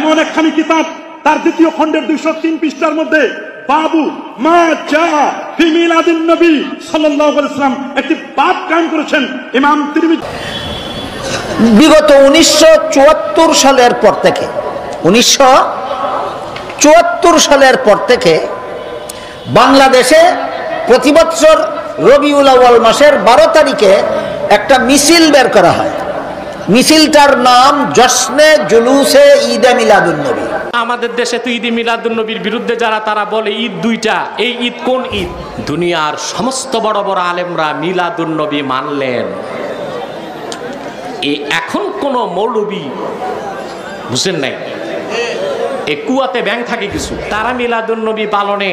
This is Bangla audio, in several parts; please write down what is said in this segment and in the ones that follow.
এমন একখানি কিতাব তার দ্বিতীয় খণ্ডের 203 পৃষ্ঠার মধ্যে বাবু মা জা ফি মিলাদিন নবী সাল্লাল্লাহু আলাইহি ওয়াসাল্লাম একটি বাব কায়েম করেছেন ইমাম তিরমিজি। বিগত 1974 সালের পর থেকে 1974 সালের পর থেকে বাংলাদেশে প্রতি বছর রবিউল আউয়াল মাসের 12 তারিখে একটা মিছিল বের করা হয়। মিছিলটার নাম জশ্নে জুলুসে ঈদে মিলাদুন নবী। আমাদের দেশে তো ঈদে মিলাদুন নবীর বিরুদ্ধে যারা, তারা বলে ঈদ দুইটা। এই ঈদ কোন ঈদ? দুনিয়ার সমস্ত বড় বড় আলেমরা মিলাদুন নবী মানলেন। এখন কোন মৌলবী বুঝেন নাই, এ কুয়াতে ব্যাং থাকে কিছু, তারা মিলাদুন নবী পালনে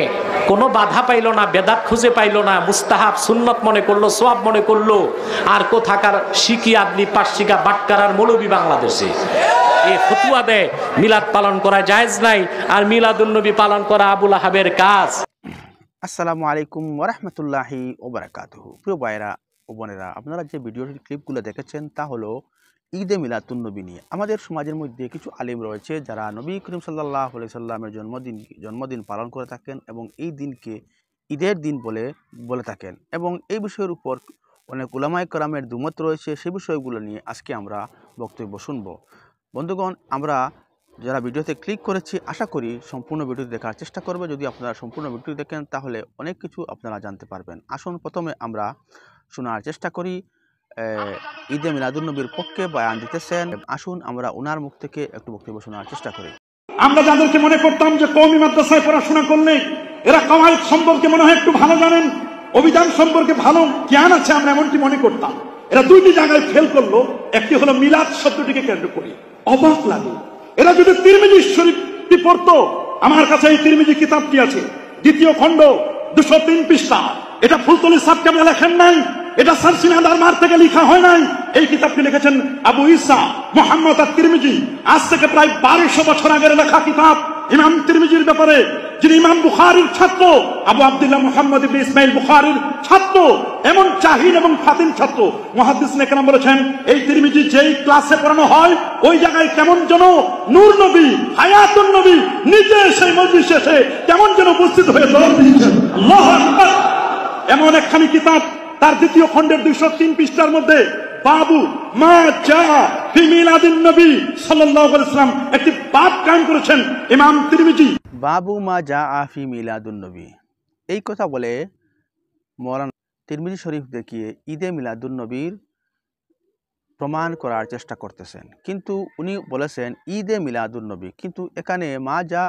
কোনো বাধা পাইল না, বেদাত খুঁজে পাইল না, মুস্তাহাব সুন্নত মনে করলো, সওয়াব মনে করলো। আর কোথাকার শিকি আদলি পাশিকা বাটকারার মৌলবী বাংলাদেশে এ ফতুয়া দেয় মিলাদ পালন করা জায়েজ নাই, আর মিলাদুন নবী পালন করা আবুল আহাবের কাজ। আসসালামু আলাইকুম ওয়া রাহমাতুল্লাহি ওয়া বারাকাতুহু। প্রিয় ভাইরা ও বোনেরা, আপনারা যে ভিডিওটির ক্লিপগুলো দেখেছেন তা হলো ঈদে মিলাদুন নবী নিয়ে। আমাদের সমাজের মধ্যে কিছু আলিম রয়েছে যারা নবী করিম সাল্লাল্লাহু আলাইহি সাল্লামের জন্মদিন পালন করে থাকেন এবং এই দিনকে ঈদের দিন বলে থাকেন, এবং এই বিষয়ের উপর অনেক উলামায়ে কেরামের দুমত রয়েছে। সেই বিষয়গুলো নিয়ে আজকে আমরা বক্তব্য শুনব। বন্ধুগণ, আমরা যারা ভিডিওতে ক্লিক করেছি আশা করি সম্পূর্ণ ভিডিওটি দেখার চেষ্টা করবে। যদি আপনারা সম্পূর্ণ ভিডিওটি দেখেন তাহলে অনেক কিছু আপনারা জানতে পারবেন। আসুন প্রথমে আমরা শোনার চেষ্টা করি ঈদে মিলাদুন নবীর পক্ষে বয়ান দিতেছেন। আসুন আমরা ওনার মুখ থেকে একটু বক্তব্য শোনার চেষ্টা করি। আমরা যাদেরকে মনে করতাম যে কওমি মাদ্রাসায় পড়াশোনা করলে এরা কওয়ায়েদ সম্পর্কে মনে হয় একটু ভালো জানেন, অভিধান সম্পর্কে ভালো জ্ঞান আছে, আমরা এমনটি মনে করতাম। এরা দুইটি জায়গায় ফেল করলো। একটি হলো মিলাদ শব্দটিকে কেন্দ্র করে। অবাক লাগে, এরা যদি তিরমিজি শরীফটি পড়তো, আমার কাছে এই তিরমিজি কিতাবটি আছে, দ্বিতীয় খণ্ড 203 পৃষ্ঠা। এটা ফুলতলি সাবকাবে লেখেন নাই, এটা সারসিনা দারমার থেকে লেখা হয় নাই। এই কিতাবটি লিখেছেন আবু ঈসা মুহাম্মদ আত-তিরমিজি। আজ থেকে প্রায় 1200 বছর আগের লেখা কিতাব ইমাম তিরমিজির ব্যাপারে, যিনি ইমাম বুখারীর ছাত্র, আবু আব্দুল্লাহ মুহাম্মদ ইবনে ইসমাইল বুখারীর ছাত্র, এমন জাহিল এবং ফাতিন ছাত্র। মুহাদ্দিসিনে কেরাম বলেছেন এই তিরমিজি যেই ক্লাসে পড়ানো হয় ওই জায়গায় কেমন যেন নূর নবী, হায়াতুন নবী নিজে সেই মজলিসে এসে কেমন যেন উপস্থিত হয়ে জবাব দিয়েছেন। আল্লাহু আকবার। এমন একখানি কিতাব তার দ্বিতীয় খণ্ডের 203 পৃষ্ঠার মধ্যে বাবু মা জা ফি মিলাদিন নবী সাল্লাল্লাহু আলাইহি ওয়াসাল্লাম একটি বাব কায়েম করেছেন ইমাম তিরমিজি। বাবু মা জা ফি মিলাদুন নবী, এই কথা বলে মাওলানা তিরমিজি শরীফ দেখিয়ে ঈদে মিলাদুন নবীর প্রমাণ করার চেষ্টা করতেছেন। কিন্তু উনি বলেছেন ঈদে মিলাদুন নবী, কিন্তু এখানে মা জা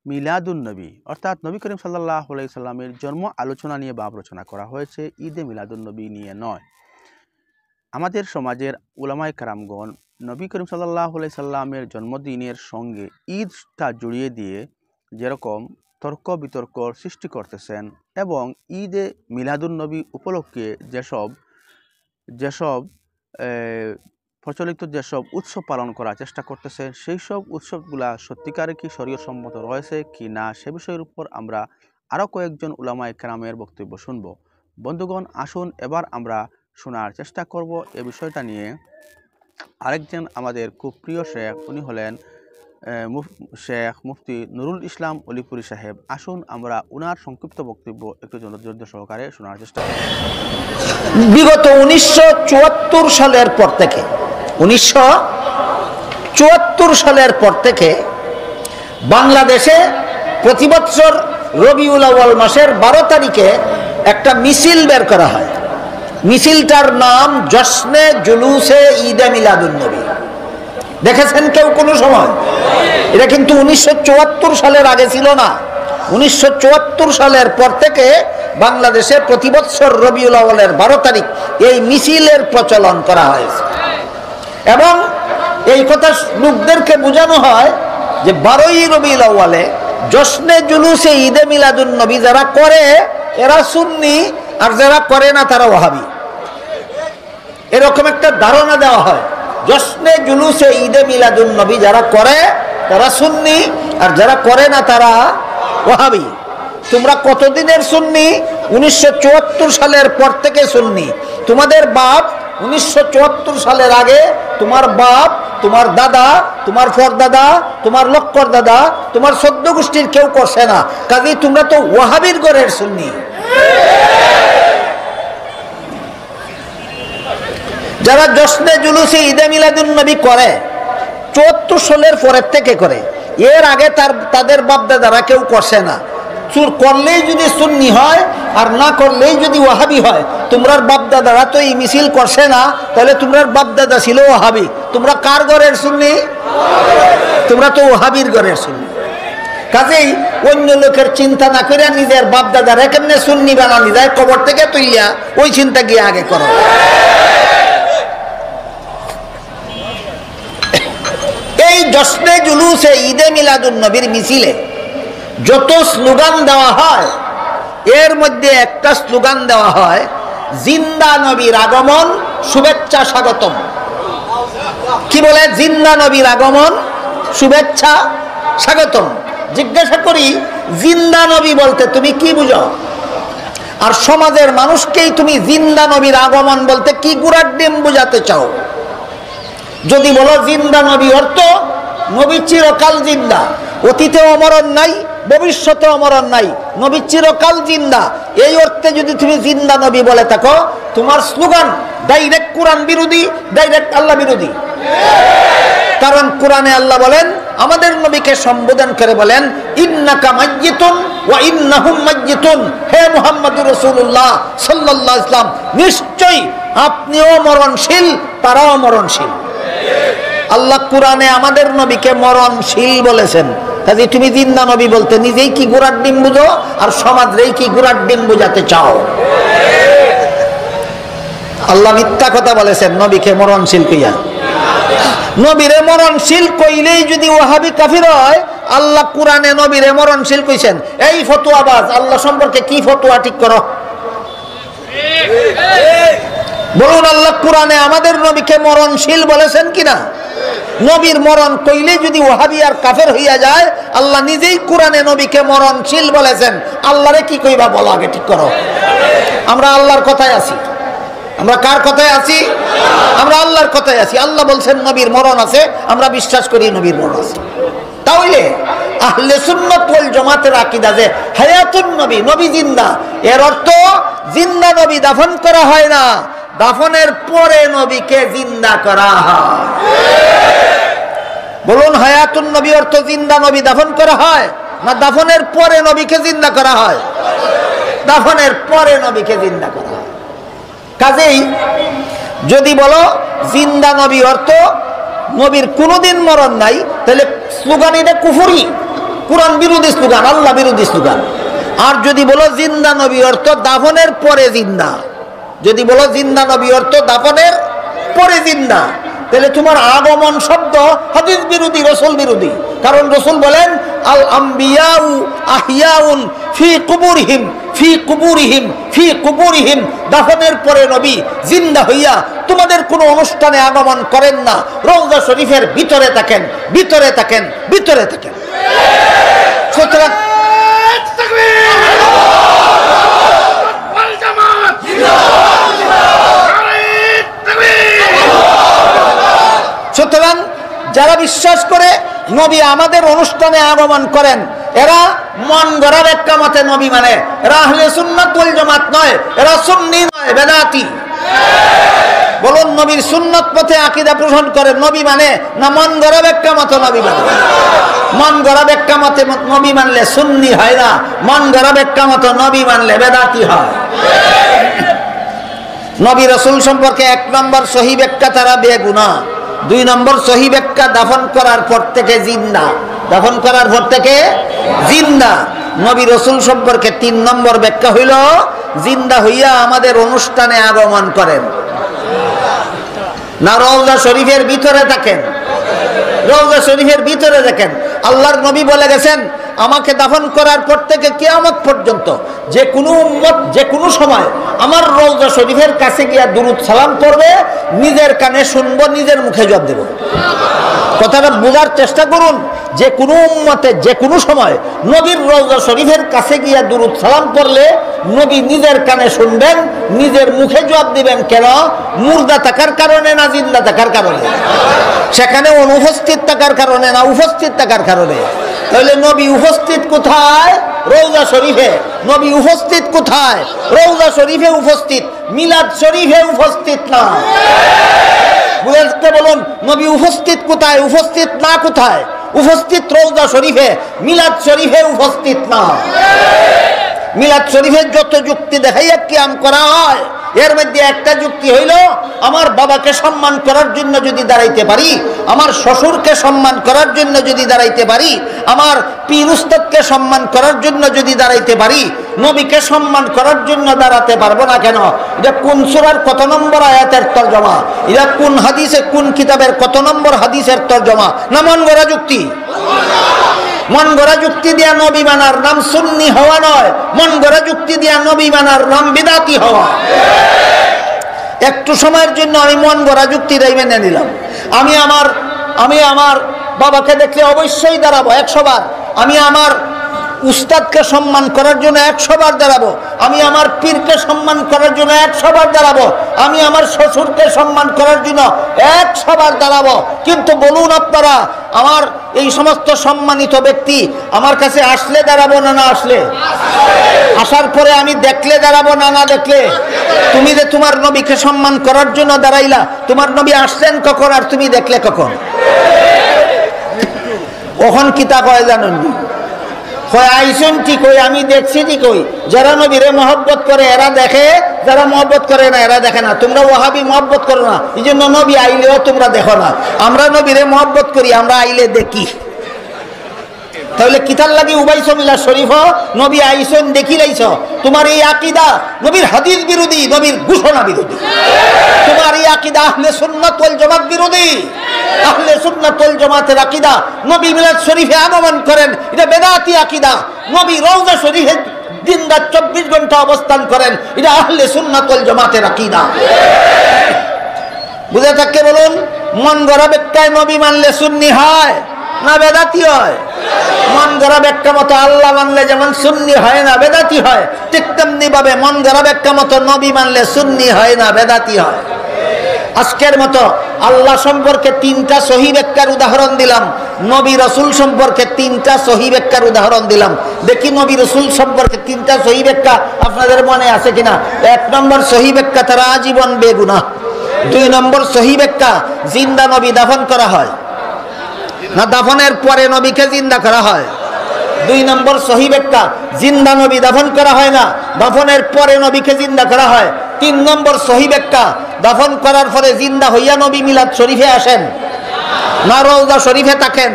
মিলাদুন নবী অর্থাৎ নবী করিম সাল্লাল্লাহু আলাইহি সাল্লামের জন্ম আলোচনা নিয়ে বাব রচনা করা হয়েছে, ঈদে মিলাদুন নবী নিয়ে নয়। আমাদের সমাজের উলামায়ে কেরামগণ নবী করিম সাল্লাল্লাহু আলাইহি সাল্লামের জন্মদিনের সঙ্গে ঈদটা জড়িয়ে দিয়ে যেরকম তর্ক বিতর্ক সৃষ্টি করতেছেন, এবং ঈদে মিলাদুন নবী উপলক্ষে যেসব প্রচলিত যেসব উৎসব পালন করার চেষ্টা করতেছে, সেই সব উৎসবগুলা সত্যিকারে কি শরীয়ত সম্মত রয়েছে কি না, সে বিষয়ের উপর আমরা আরও কয়েকজন উলামায়ে কেরামের বক্তব্য শুনব। বন্ধুগণ, আসুন এবার আমরা শোনার চেষ্টা করব এ বিষয়টা নিয়ে আরেকজন আমাদের খুব প্রিয় শেখ, উনি হলেন শেখ মুফতি নুরুল ইসলাম অলিপুরি সাহেব। আসুন আমরা ওনার সংক্ষিপ্ত বক্তব্য একটু ধৈর্য সহকারে শোনার চেষ্টা করি। বিগত 1974 সালের পর থেকে 1974 সালের পর থেকে বাংলাদেশে প্রতি বছর রবিউল আউয়াল মাসের 12 তারিখে একটা মিছিল বের করা হয়। মিছিলটার নাম জশ্নে জুলুসে ঈদে মিলাদুন নবী। দেখেছেন কেউ কোনো সময়? এটা কিন্তু 1974 সালের আগে ছিল না। 1974 সালের পর থেকে বাংলাদেশে প্রতি বছর রবিউল আউয়ালের 12 তারিখ এই মিছিলের প্রচলন করা হয়েছে, এবং এই কথা লোকদেরকে বোঝানো হয় যে 12ই রবিউল আউয়ালে জশ্নে জুলুসে ঈদে মিলাদুন নবী যারা করে এরা সুন্নি, আর যারা করে না তারা ওয়াহাবি। এরকম একটা ধারণা দেওয়া হয়। জশ্নে জুলুসে ঈদে মিলাদুন নবী যারা করে তারা সুন্নি, আর যারা করে না তারা ওয়াহাবি। তোমরা কতদিনের সুন্নি? 1974 সালের পর থেকে সুন্নি। তোমাদের বাপ 1974 সালের আগে তোমার বাপ, তোমার দাদা, তোমার পরদাদা, তোমার লক্কর দাদা, তোমার 14 গোষ্ঠীর কেউ করছে না। কাজেই তোমরা তো ওয়াহাবির ঘরের সুন্নি। যারা জশ্নে জুলুসে ঈদে মিলাদুন নবী করে 74 সালের পরের থেকে করে, এর আগে তাদের বাপদাদারা কেউ করছে না। চুর করলেই যদি সুন্নি হয় আর না করলেই যদি ওয়াহাবি হয়, তোমরার বাপদাদারা তো এই মিছিল করছে না, তাহলে তোমরার বাপদাদা ছিল ওয়াহাবি। তোমরা কার ঘরের সুন্নি? তোমরা তো ওয়াহাবির ঘরের সুন্নি। কাজেই অন্য লোকের চিন্তা না করে নিজের বাপদাদারা কেমনে সুন্নি বানানি যায় কবর থেকে তুইয়া ওই চিন্তা গিয়ে আগে করো। এই জশ্নে জুলুসে ঈদে মিলাদুন নবীর মিছিলে যত স্লোগান দেওয়া হয়, এর মধ্যে একটা স্লোগান দেওয়া হয় জিন্দা নবীর আগমন, শুভেচ্ছা স্বাগতম। কি বলে? জিন্দা নবীর আগমন, শুভেচ্ছা স্বাগতম। জিজ্ঞাসা করি, জিন্দা নবী বলতে তুমি কি বুঝো? আর সমাজের মানুষকেই তুমি জিন্দা নবীর আগমন বলতে কি গুড়ার ডিম বুঝাতে চাও? যদি বলো জিন্দা নবী অর্থ নবী চিরকাল জিন্দা, অতীতেও মরণ নাই, ভবিষ্যতেও মরণ নাই, নবী চিরকাল জিন্দা, এই অর্থে যদি তুমি জিন্দা নবী বলে থাকো, তোমার স্লোগান ডাইরেক্ট কোরআন বিরোধী, ডাইরেক্ট আল্লাহ বিরোধী। কারণ কোরআনে আল্লাহ বলেন, আমাদের নবীকে সম্বোধন করে বলেন, ইন্নাকা মাইয়িতুন ওয়া ইন্নাহুম মাইয়িতুন, হে মুহাম্মদুর রাসূলুল্লাহ সাল্লাল্লাহু আলাইহি ওয়াসাল্লাম, নিশ্চয়ই আপনিও মরণশীল, তারাও মরণশীল। আল্লাহ কোরআনে আমাদের নবীকে মরণশীল বলেছেন। কাজে তুমি জিন্দা নবী বলতে নিজেই কি গোড়ার ডিম বুঝো, আর সমাজরেই কি গোড়ার ডিম বুঝাতে চাও? আল্লাহ মিথ্যা কথা বলেছেন নবীকে মরণশীল কইয়া। নবীরে মরণশীল কইলেই যদি ওয়াহাবি কাফির হয়, আল্লাহ কোরআনে নবীরে মরণশীল কইছেন। এই ফতোয়াবাজ, আল্লাহ সম্পর্কে কি ফতোয়া ঠিক করো? বলুন, আল্লাহ কোরআনে আমাদের নবীকে মরণশীল বলেছেন কিনা? নবীর মরণ কইলে যদি ওয়াহাবি আর কাফের হইয়া যায়, আল্লাহ নিজেই কোরআনে নবীকে মরণশীল বলেছেন। আল্লাহরে কি কইবা বলো, আগে ঠিক করো। আমরা আল্লাহর কথায় আছি। আমরা কার কথায় আছি? আমরা আল্লাহর কথায় আছি। আল্লাহ বলছেন নবীর মরণ আছে, আমরা বিশ্বাস করি নবীর মরণ আছে। তাহলে আহলে সুন্নাত ওয়াল জামাতের আকীদা যে হায়াতুন নবী, নবী জিন্দা, এর অর্থ জিন্দা নবী দাফন করা হয় না, দাফনের পরে নবীকে জিন্দা করা হয়। বলুন, হায়াতুন নবী অর্থ জিন্দা নবী দাফন করা হয় না দাফনের পরে নবীকে জিন্দা করা হয়? দাফনের পরে নবীকে জিন্দা করা হয়। কাজেই যদি বলো জিন্দা নবী অর্থ নবীর কোনোদিন মরণ নাই, তাহলে স্লোগান এটা কুফরি, কোরআন বিরোধী স্লোগান, আল্লাহ বিরোধী স্লোগান। আর যদি বলো জিন্দা নবী অর্থ দাফনের পরে জিন্দা, যদি বলো জিন্দা নবী অর্থ দাফনের পরে জিন্দা, তাহলে তোমার আগমন শব্দ হাদিস বিরোধী, রাসূল বিরোধী। কারণ রাসূল বলেন, আল আম্বিয়াউ আহিয়াউন ফি কুবুরিহিম, ফি কুবুরিহিম, ফি কুবুরিহিম। দাফনের পরে নবী জিন্দা হইয়া তোমাদের কোনো অনুষ্ঠানে আগমন করেন না, রওজা শরীফের ভিতরে থাকেন, ভিতরে থাকেন, ভিতরে থাকেন। সুতরাং সুতরাং যারা বিশ্বাস করে নবী আমাদের অনুষ্ঠানে আগমন করেন, এরা মন গড়া ব্যাখ্যা মতে নবী মানে, এরা আহলে সুন্নাত ওয়াল জামাত নয়, এরা সুন্নি নয়, বেদাতি। বলুন, নবীর সুন্নত পথে আকীদা পোষণ করে নবী মানে না মন গড়া ব্যাখ্যা মতে নবী মানে? মন গড়া ব্যাখ্যা মতে নবী মানলে সুন্নি হয় না, মন গড়া ব্যাখ্যা মতে নবী মানলে বেদাতি হয়। নবী রাসূল সম্পর্কে 1 নম্বর সহি ব্যাখ্যা তারা বেগুনাহ, 2 নম্বর সহি ব্যাখ্যা দাফন করার পর থেকে জিন্দা, দাফন করার পর থেকে জিন্দা। নবী রাসূল সম্পর্কে 3 নম্বর ব্যাখ্যা হইল জিন্দা হইয়া আমাদের অনুষ্ঠানে আগমন করেন না, রওজা শরীফের ভিতরে থাকেন, রওজা শরীফের ভিতরে দেখেন। আল্লাহর নবী বলে গেছেন, আমাকে দাফন করার পর থেকে কিয়ামত পর্যন্ত যে কোনো উম্মত যে কোনো সময় আমার রওজা শরীফের কাছে গিয়া দুরূদ সালাম করবে, নিজের কানে শুনবো, নিজের মুখে জবাব দেব। কথাটা বোঝার চেষ্টা করুন। যে কোনো উম্মতে যে কোনো সময় নবীর রওজা শরীফের কাছে গিয়া দুরূদ সালাম করলে নবী নিজের কানে শুনবেন, নিজের মুখে জবাব দিবেন। কেন? মুর্দা থাকার কারণে না জিন্দা থাকার কারণে? সেখানে অনুপস্থিত থাকার কারণে না উপস্থিত থাকার কারণে? তাহলে নবী উপস্থিত কোথায়? রওজা শরীফে। নবী উপস্থিত কোথায়? রওজা শরীফে উপস্থিত, মিলাদ শরীফে উপস্থিত না। বুঝতে বলুন, নবী উপস্থিত কোথায়? উপস্থিত না কোথায়? উপস্থিত রওজা শরীফে, মিলাদ শরীফে উপস্থিত না। মিলাদ শরীফের যত যুক্তি দেখাইয়া কিয়াম করা হয়, এর মধ্যে একটা যুক্তি হইল, আমার বাবাকে সম্মান করার জন্য যদি দাঁড়াইতে পারি, আমার শ্বশুরকে সম্মান করার জন্য যদি দাঁড়াইতে পারি, আমার পীর উস্তাদকে সম্মান করার জন্য যদি দাঁড়াইতে পারি, নবীকে সম্মান করার জন্য দাঁড়াতে পারবো না কেন? এটা কোন সূরার কত নম্বর আয়াতের তরজমা? এটা কোন হাদিসে, কোন কিতাবের কত নম্বর হাদিসের তরজমা? না মন গড়া যুক্তি? মন গড়া যুক্তি দিয়া নবী মানার নাম সুন্নি হওয়া নয়, মন গড়া যুক্তি দিয়া নবী মানার নাম বিদাতি হওয়া। একটু সময়ের জন্য আমি মন গড়া যুক্তিটাই মেনে নিলাম। আমি আমার বাবাকে দেখলে অবশ্যই দাঁড়াবো 100 বার। আমি আমার উস্তাদকে সম্মান করার জন্য 100 বার দাঁড়াবো। আমি আমার পীরকে সম্মান করার জন্য 100 বার দাঁড়াবো। আমি আমার শ্বশুরকে সম্মান করার জন্য 100 বার দাঁড়াবো। কিন্তু বলুন আপনারা, আমার এই সমস্ত সম্মানিত ব্যক্তি আমার কাছে আসলে দাঁড়াবো না না আসলে? আসার পরে আমি দেখলে দাঁড়াবো না না দেখলে? তুমি যে তোমার নবীকে সম্মান করার জন্য দাঁড়াইলা, তোমার নবী আসলেন কখন আর তুমি দেখলে কখন? কখন কিতা কয় জানেন? আইসুন ঠিক হই, আমি দেখছি ঠিক হই। যারা নবীরে মহব্বত করে এরা দেখে, যারা মহব্বত করে না এরা দেখে না। তোমরা ওয়াহাবি মহব্বত করো না, এই জন্য নবী আইলেও তোমরা দেখো না। আমরা নবীরে মহব্বত করি, আমরা আইলে দেখি। তাহলে কিতার লাগি উবাইছ মিলাদ শরীফ? নবী আইসন দেখি লাইছ। তোমার এই আকীদা নবীর হাদিস বিরোধী, নবীর ঘোষণা বিরোধী। তোমার এই আকীদা আহলে সুন্নাত ওয়াল জামাত বিরোধী। আহলে সুন্নাত ওয়াল জামাতের আকীদা নবী মিলাদ শরীফে আগমন করেন, এটা বেদাতি আকীদা। নবী রওজা শরীফে দিন-রাত 24 ঘন্টা অবস্থান করেন, এটা আহলে সুন্নাত ওয়াল জামাতের আকীদা। বুঝে থাকতে বলুন, মন গড়া ব্যাখ্যায় নবী মানলে সুন্নি হয় না বেদাতি হয়? মন গড়া ব্যাখ্যা মতো আল্লাহ মানলে যেমন সুন্নি হয় না বেদাতি হয়, ঠিক তেমনি ভাবে মন গড়া ব্যাখ্যা মতো নবী মানলে সুন্নি হয় না বেদাতি হয়। আজকের মতো আল্লাহ সম্পর্কে 3টা সহি ব্যাখ্যার উদাহরণ দিলাম, নবী রসুল সম্পর্কে 3টা সহি ব্যাখ্যার উদাহরণ দিলাম। দেখি নবী রসুল সম্পর্কে 3টা সহি ব্যাখ্যা আপনাদের মনে আছে কিনা। 1 নম্বর সহি ব্যাখ্যা, তারা আজীবন বেগুনাহ। 2 নম্বর সহি ব্যাখ্যা, জিন্দা নবী দাফন করা হয় না দাফনের পরে নবীকে জিন্দা করা হয়? 2 নম্বর সহি ব্যাখ্যা, জিন্দা নবী দাফন করা হয় না, দাফনের পরে নবীকে জিন্দা করা হয়। 3 নম্বর সহি ব্যাখ্যা, দাফন করার পরে জিন্দা হইয়া নবী মিলাদ শরীফে আসেন না রওজা শরীফে থাকেন?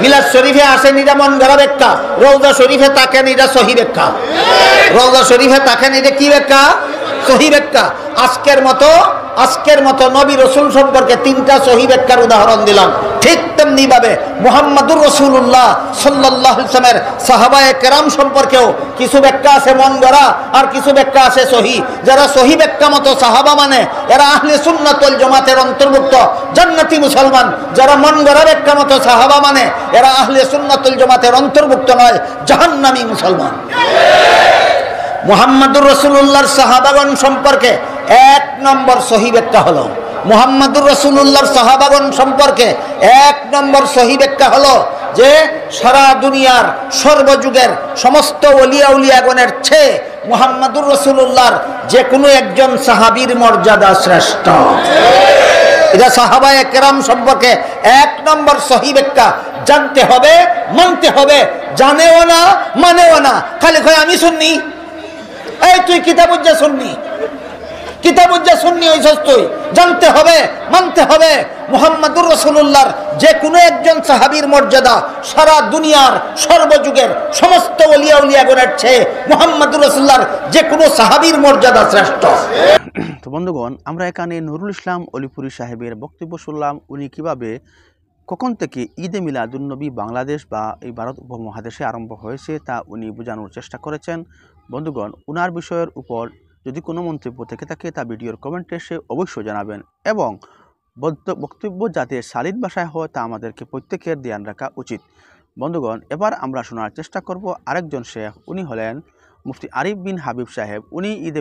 মিলাদ শরীফে আসেন, এটা মন গড়া ব্যাখ্যা। রওজা শরীফে থাকেন, এটা সহি ব্যাখ্যা। রওজা শরীফে থাকেন, এটা কি ব্যাখ্যা? সহি ব্যাখ্যা। আজকের মতো নবী রসুল সম্পর্কে 3টা সহি ব্যাখ্যার উদাহরণ দিলাম। ঠিক তেমনি ভাবে মুহাম্মাদুর রাসূলুল্লাহ সাল্লাল্লাহু আলাইহি ওয়াসাল্লামের সাহাবায়ে কেরাম সম্পর্কেও কিছু ব্যাখ্যা আছে মন গড়া, আর কিছু ব্যাখ্যা আছে সহি। যারা সহি ব্যাখ্যা মতো সাহাবা মানে এরা আহলে সুন্নাত ওয়াল জামাতের অন্তর্ভুক্ত, জান্নাতি মুসলমান। যারা মন গড়া ব্যাখ্যা মতো সাহাবা মানে এরা আহলে সুন্নাত ওয়াল জামাতের অন্তর্ভুক্ত নয়, জাহান্নামী মুসলমান। মুহাম্মাদুর রাসূলুল্লাহর সাহাবাগণ সম্পর্কে 1 নম্বর সহি ব্যাখ্যা হলো, মুহাম্মাদুর রাসূলুল্লাহর সাহাবাগণ সম্পর্কে 1 নম্বর সহি ব্যাখ্যা হলো যে সারা দুনিয়ার সর্বযুগের সমস্ত ওলিয়া উলিয়াগণের চেয়ে মুহাম্মাদুর রাসূলুল্লাহর যে কোনো একজন সাহাবীর মর্যাদা শ্রেষ্ঠ। এটা সাহাবায়ে কেরাম সম্পর্কে 1 নম্বর সহি ব্যাখ্যা। জানতে হবে, মানতে হবে, জানেও না মানেও না, খালি কয় আমি সুন্নি। এই তুই কিতাবুজ্জা সুন্নি, কিতাবুজ্জা সুন্নি হইছস তুই। জানতে হবে, মানতে হবে, মুহাম্মাদুর রাসূলুল্লাহর যে কোনো একজন সাহাবীর মর্যাদা সারা দুনিয়ার সর্বযুগের সমস্ত ওলিয়া উলিয়াগণের চেয়ে মুহাম্মাদুর রাসূলুল্লাহর যে কোনো সাহাবীর মর্যাদা শ্রেষ্ঠ। তো বন্ধুগণ, আমরা এখানে নুরুল ইসলাম অলিপুরি সাহেবের বক্তব্য শুনলাম। উনি কিভাবে কখন থেকে ঈদে মিলাদুন্নবী বাংলাদেশ বা এই ভারত উপমহাদেশে আরম্ভ হয়েছে তা উনি বোঝানোর চেষ্টা করেছেন। বন্ধুগণ, উনার বিষয়ের উপর যদি কোনো মন্তব্য থেকে থাকে তা ভিডিওর কমেন্টে এসে অবশ্যই জানাবেন, এবং বক্তব্য যাতে শালীন ভাষায় হয় তা আমাদেরকে প্রত্যেকের ধ্যান রাখা উচিত। বন্ধুগণ, এবার আমরা শোনার চেষ্টা করব আরেকজন শেখ। উনি হলেন মুফতি আরিফ বিন হাবিব সাহেব, উনি ঈদে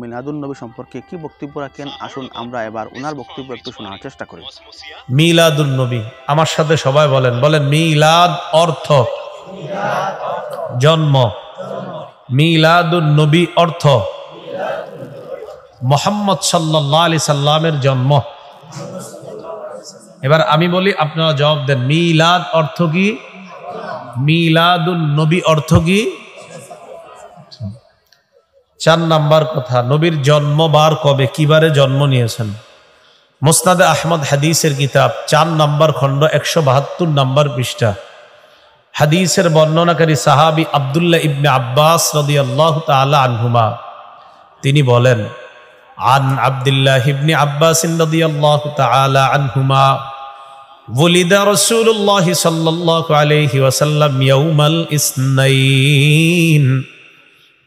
মিলাদুন্নবী সম্পর্কে কি বক্তব্য রাখেন, আসুন আমরা এবার ওনার বক্তব্য একটু শোনার চেষ্টা করি। মিলাদুন্নবী, আমার সাথে সবাই বলেন, মিলাদ অর্থ জন্ম, মিলাদুন্নবী অর্থ মুহাম্মদ সাল্লাল্লাহু আলাইহি সাল্লামের জন্ম। এবার আমি বলি, আপনারা জবাব দেন, মিলাদ অর্থ কি, মিলাদুন্নবী অর্থ কি? 4 নাম্বার কথা, নবীর জন্মবার কবে, কিবারে জন্ম নিয়েছেন? মুসনাদে আহমদ হাদিসের কিতাব 4 নাম্বার খণ্ড 172 নাম্বার পৃষ্ঠা। হাদিসের বর্ণনাকারী সাহাবী আব্দুল্লাহ ইবনে আব্বাস রাদিয়াল্লাহু তাআলা আনহুমা, তিনি বলেন, আন আব্দুল্লাহ ইবনে আব্বাস রাদিয়াল্লাহু তাআলা আনহুমা ওয়ালিদা রাসূলুল্লাহ সাল্লাল্লাহু আলাইহি ওয়াসাল্লাম ইয়াউমাল ইসনাইন।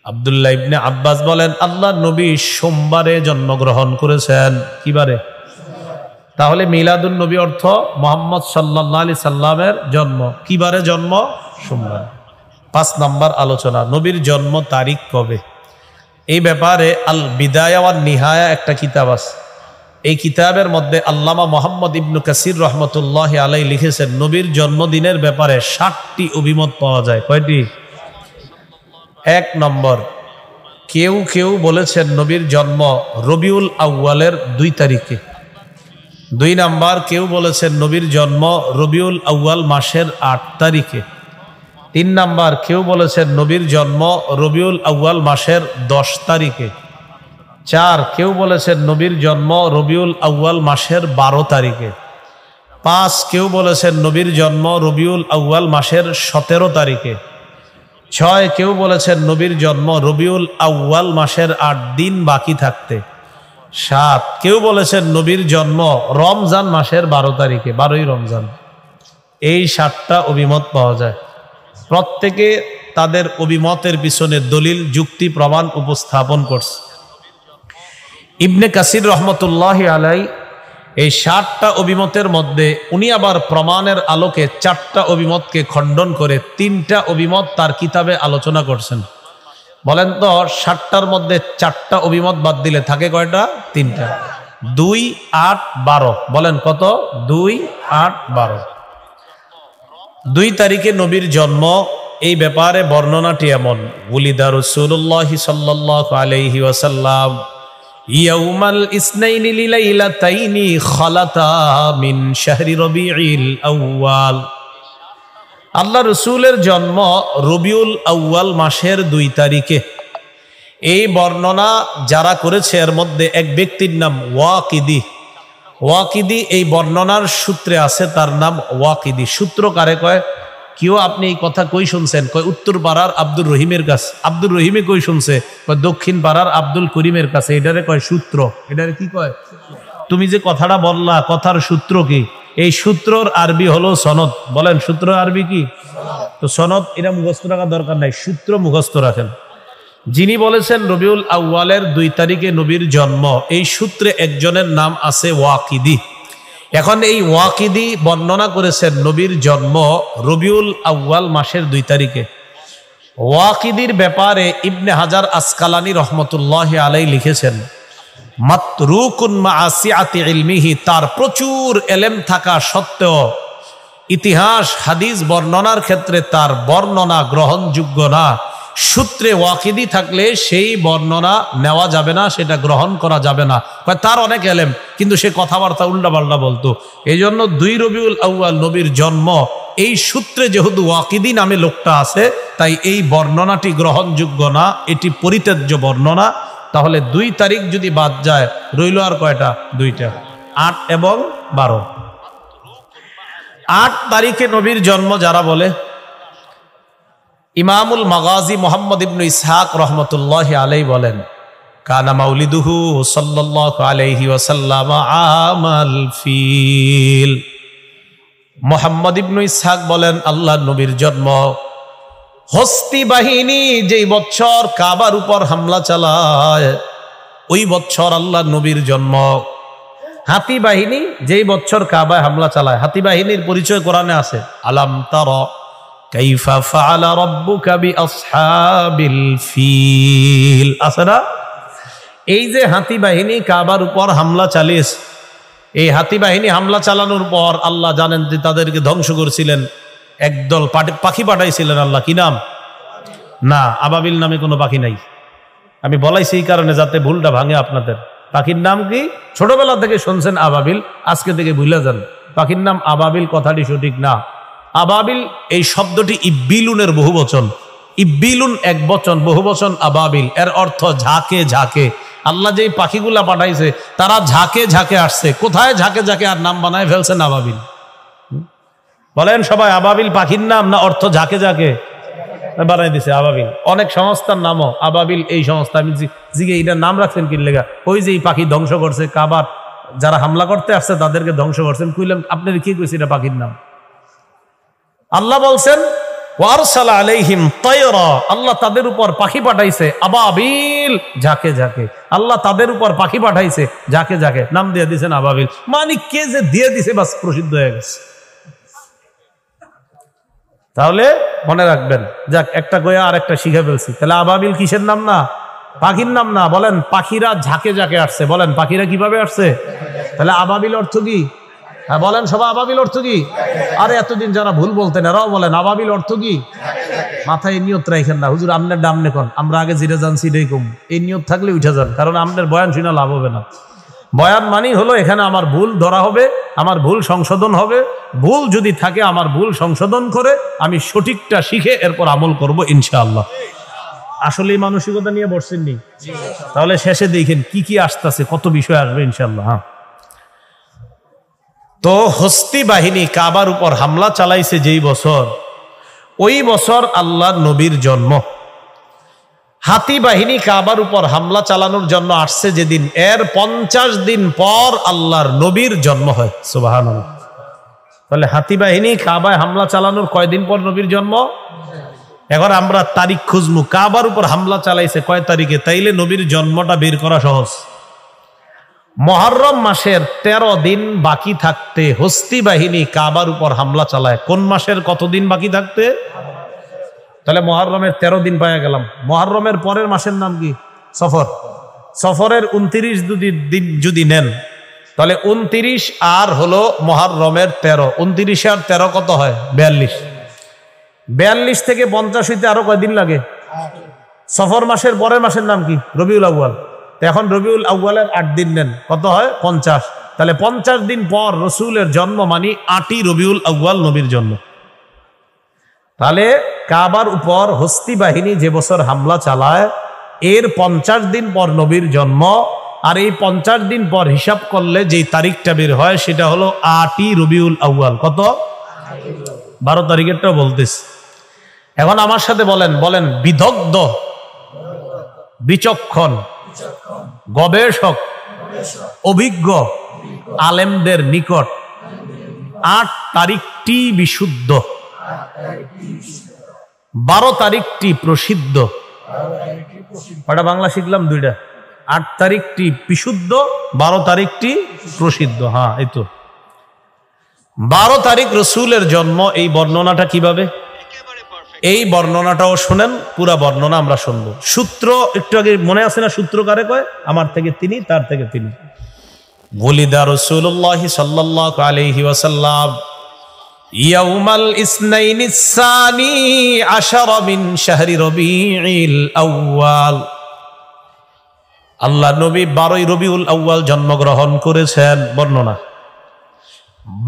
আব্দুল্লাহ ইবনে আব্বাস বলেন, আল্লাহর নবী সোমবারে জন্মগ্রহণ করেছেন। কিবারে? তাহলে মিলাদুন নবী অর্থ মুহাম্মদ সাল্লাল্লাহু আলাইহি সাল্লামের জন্ম। কিবারে জন্ম? সোমবার। 5 নাম্বার আলোচনা, নবীর জন্ম তারিখ কবে। এই ব্যাপারে আল বিদায়া ওয়ান নিহায়া একটা কিতাব আছে। এই কিতাবের মধ্যে আল্লামা মুহাম্মদ ইবনে কাসির রহমতুল্লাহি আলাইহি লিখেছেন, নবীর জন্মদিনের ব্যাপারে 60টি অভিমত পাওয়া যায়। কয়টি? 1 নম্বর, কেউ কেউ বলেছেন নবীর জন্ম রবিউল আউয়ালের 2 তারিখে। 2 নাম্বার, কেউ বলেছেন নবীর জন্ম রবিউল আউয়াল মাসের 8 তারিখে। 3 নাম্বার, কেউ বলেছেন নবীর জন্ম রবিউল আউয়াল মাসের 10 তারিখে। 4, কেউ বলেছেন নবীর জন্ম রবিউল আউয়াল মাসের 12 তারিখে। 5, কেউ বলেছেন নবীর জন্ম রবিউল আউয়াল মাসের 17 তারিখে। 6, কেউ বলেছেন নবীর জন্ম রবিউল আউয়াল মাসের 8 দিন বাকি থাকতে। 7, কেউ বলেছেন নবীর জন্ম রমজান মাসের 12 তারিখে, 12ই রমজান। এই 7টা অভিমত পাওয়া যায়। প্রত্যেকে তাদের অভিমতের পিছনে দলিল, যুক্তি, প্রমাণ উপস্থাপন করছে। ইবনে কাসির রহমতুল্লাহি আলাইহি এই 7টা অভিমতের মধ্যে উনি আবার প্রমাণের আলোকে 4টা অভিমতকে খণ্ডন করে 3টা অভিমত তার কিতাবে আলোচনা করছেন। বলেন তো, 7টার মধ্যে 4টা অভিমত বাদ দিলে থাকে কয়টা? 3টা। 2, 8, 12। বলেন কত? 2, 8, 12। 2 তারিখে নবীর জন্ম। এই ব্যাপারে বর্ণনাটি এমন, ওয়ালিদা রাসূলুল্লাহ সাল্লাল্লাহু আলাইহি ওয়াসাল্লাম ইয়াউমাল ইসনাইনি লিলাইলাতাইনি খালাতা মিন শাহরি রবিউল আউয়াল। আল্লাহ রসুলের জন্ম রবিউল আউয়াল মাসের 2 তারিখে। এই বর্ণনা যারা করেছে এর মধ্যে এক ব্যক্তির নাম ওয়াকিদি। ওয়াকিদি এই বর্ণনার সূত্রে আছে, তার নাম ওয়াকিদি। সূত্র কারে কয়? কেউ আপনি এই কথা কই শুনছেন? কয় উত্তর পাড়ার আব্দুর রহিমের কাছে। আব্দুর রহিমে কই শুনছে? কয় দক্ষিণ পাড়ার আব্দুল করিমের কাছে। এটারে কয় সূত্র। এটারে কি কয়? তুমি যে কথাটা বললা, কথার সূত্র কি? এই সূত্রর আরবি হলো সনদ। বলেন সূত্র আরবি কি? তো সনদ এটা মুখস্থ রাখার দরকার নাই, সূত্র মুখস্থ রাখেন। যিনি বলেছেন রবিউল আউয়ালের 2 তারিখে নবীর জন্ম, এই সূত্রে একজনের নাম আছে ওয়াকিদি। এখন এই ওয়াকিদি বর্ণনা করেছেন নবীর জন্ম রবিউল আউয়াল মাসের 2 তারিখে। ওয়াকিদির ব্যাপারে ইবনে হাজার আসকালানি রহমতুল্লাহি আলাইহি লিখেছেন, মাতরুকুন মাআসিআতি ইলমিহি, তার প্রচুর এলেম থাকা সত্ত্বেও ইতিহাস হাদিস বর্ণনার ক্ষেত্রে তার বর্ণনা গ্রহণযোগ্য না। সূত্রে ওয়াকিদি থাকলে সেই বর্ণনা নেওয়া যাবে না, সেটা গ্রহণ করা যাবে না। তার অনেক এলেম, কিন্তু সে কথাবার্তা উল্টাপাল্টা বলতো। এই জন্য 2 রবিউল আউয়াল নবীর জন্ম, এই সূত্রে যেহেতু ওয়াকিদি নামে লোকটা আছে, তাই এই বর্ণনাটি গ্রহণযোগ্য না, এটি পরিত্যাজ্য বর্ণনা। তাহলে 2 তারিখ যদি বাদ যায়, রইল আর কয়টা? 2টা, 8 এবং 12। 8 তারিখে নবীর জন্ম যারা বলে, ইমামুল মাগাজি মুহাম্মদ ইবনে ইসহাক রহমতুল্লাহি আলাইহি বলেন, কানা মাউলিদুহু সাল্লাল্লাহু আলাইহি ওয়াসাল্লাম আমাল ফিল। মুহাম্মদ ইবনে ইসহাক বলেন, আল্লাহর নবীর জন্ম হস্তি বাহিনী যেই বছর কাবার উপর হামলা চালায়, ওই বছর আল্লাহর নবীর জন্ম। হাতি বাহিনী যেই বছর কাবায় হামলা চালায়, হাতি বাহিনীর পরিচয় কোরআনে আছে, আলাম তারা কাইফা ফাআলা রাব্বুকা বিআসহাবিল ফিল। আছে না? এই যে হাতি বাহিনী কাবার উপর হামলা চালিয়েছে, এই হাতি বাহিনী হামলা চালানোর পর আল্লাহ জানেন যে তাদেরকে ধ্বংস করেছিলেন। একদল পাখি পাঠাইছিলেন আল্লাহ। কি নাম? না, আবাবিল নামে কোনো পাখি নাই। আমি বলাইছি এই কারণে যাতে ভুলটা ভাঙে আপনাদের। পাখির নাম কি? ছোটবেলা থেকে শুনছেন আবাবিল, আজকে থেকে ভুলে যান। পাখির নাম আবাবিল কথাটি সঠিক না। আবাবিল এই শব্দটি ইব্বিলুনের বহুবচন। ইব্বিলুন এক বচন, বহুবচন আবাবিল। এর অর্থ ঝাঁকে ঝাঁকে। আল্লাহ যেই পাখিগুলা পাঠাইছে তারা ঝাঁকে ঝাঁকে আসছে। কোথায় ঝাঁকে ঝাঁকে আর নাম বানায় ফেলছেন আবাবিল। বলেন সবাই, আবাবিল পাখির নাম না অর্থ ঝাঁকে ঝাঁকে বানাই দিছে আবাবিল? অনেক সংস্থার নামও আবাবিল এই সংস্থা। আমি জিগে এটার নাম রাখছেন কি লেগা? ওই যে এই পাখি ধ্বংস করছে, কাবার যারা হামলা করতে আসছে তাদেরকে ধ্বংস করছেন। কইলাম আপনার কি কইছে এটা পাখির নাম? আল্লাহ বলছেন ওয়ারসালা আলাইহিম তায়রা, আল্লাহ তাদের উপর পাখি পাঠাইছে আবাবিল, ঝাঁকে ঝাঁকে। আল্লাহ তাদের উপর পাখি পাঠাইছে ঝাঁকে ঝাঁকে, নাম দিয়ে দিয়েছেন আবাবিল। মানে কে যে দিয়ে দিছে বাস প্রসিদ্ধ হয়ে গেছে। তাহলে মনে রাখবেন, যাক একটা গোয়া আর একটা শিখে ফেলছি। তাহলে আবাবিল কিসের নাম না? পাখির নাম না। বলেন পাখিরা ঝাঁকে ঝাঁকে আসছে। বলেন পাখিরা কিভাবে আসছে? তাহলে আবাবিল অর্থ কি? হ্যাঁ বলেন সবাই, আবাবিল অর্থ কি? আরে এতদিন যারা ভুল বলতেন এরাও বলেন আবাবিল অর্থ কি? মাথায় নিয়ত রাখেন না, হুজুর আমনের ডামনে কোন, আমরা আগে যেটা জানছি এটাই কম। এই নিয়ত থাকলে উঠে যান, কারণ আমনের বয়ান শুনে লাভ হবে না। বয়ান মানেই হলো এখানে আমার ভুল ধরা হবে, আমার ভুল সংশোধন হবে। ভুল যদি থাকে আমার ভুল সংশোধন করে আমি সঠিকটা শিখে এরপর আমল করব ইনশাআল্লাহ। আসলে এই মানসিকতা নিয়ে বসছেন নি? তাহলে শেষে দেখেন কি কি আসতেছে, কত বিষয় আসবে ইনশাআল্লাহ। হ্যাঁ, তো হস্তি বাহিনী কাবার উপর হামলা চালাইছে যেই বছর, ওই বছর আল্লাহ নবীর জন্ম। হাতি বাহিনী কাবার উপর হামলা চালানোর জন্য আসছে যেদিন, এর 50 দিন পর আল্লাহর নবীর জন্ম হয়। সুবহানাল্লাহ। তাহলে হাতি বাহিনী কাবায় হামলা চালানোর কয়দিন পর নবীর জন্ম? এখন আমরা তারিখ খুঁজবো, কাবার উপর হামলা চালাইছে কয় তারিখে, তাইলে নবীর জন্মটা বের করা সহজ। মুহররম মাসের 13 দিন বাকি থাকতে হস্তি বাহিনী কাবার উপর হামলা চালায়। কোন মাসের কতদিন বাকি থাকতে? তাহলে মুহররমের 13 দিন পাওয়া গেলাম। মুহররমের পরের মাসের নাম কি? সফর। সফরের 29 দিন যদি নেন তাহলে 29 আর হলো মুহররমের 13, 29 আর 13 কত হয়? 42। 42 থেকে 50 হইতে আরো কয়দিন লাগে? সফর মাসের পরের মাসের নাম কি? রবিউল আউয়াল। এখন রবিউল আউয়ালের 8 দিন নেন, কত হয়? 50। তাহলে 50 দিন পর রসুলের জন্ম, মানে 8ই রবিউল আউয়াল নবীর জন্ম। তাহলে কাবার উপর হস্তি বাহিনী যে বছর হামলা চালায় এর 50 দিন পর নবীর জন্ম। আর এই 50 দিন পর হিসাব করলে যেই তারিখটা বের হয় সেটা হলো 8ই রবিউল আউয়াল। কত? 12 তারিখেরটাও বলতেছি। এখন আমার সাথে বলেন, বলেন বিদগ্ধ, বিচক্ষণ, গবেষক, অভিজ্ঞ আলেমদের নিকট 8 তারিখটি বিশুদ্ধ, 12 তারিখটি প্রসিদ্ধ। কয়টা বাংলা শিখলাম? 2টা। 8 তারিখটি বিশুদ্ধ, 12 তারিখটি প্রসিদ্ধ। হ্যাঁ, এই তো 12 তারিখ রসুলের জন্ম। এই বর্ণনাটা কিভাবে? এই বর্ণনাটাও শুনেন, পুরা বর্ণনা আমরা শুনবো। সূত্র একটু আগে মনে আছে না? সূত্র কারে কয়? আমার থেকে তিনি, তার থেকে তিনি। ওয়ালিদা রাসূলুল্লাহ সাল্লাল্লাহু আলাইহি ওয়াসাল্লাম ইয়াউমাল ইসনাইনিস সানি আশারা মিন শাহরি রবিউল আউয়াল। আল্লাহ নবী 12ই রবিউল আউয়াল জন্মগ্রহণ করেছেন। বর্ণনা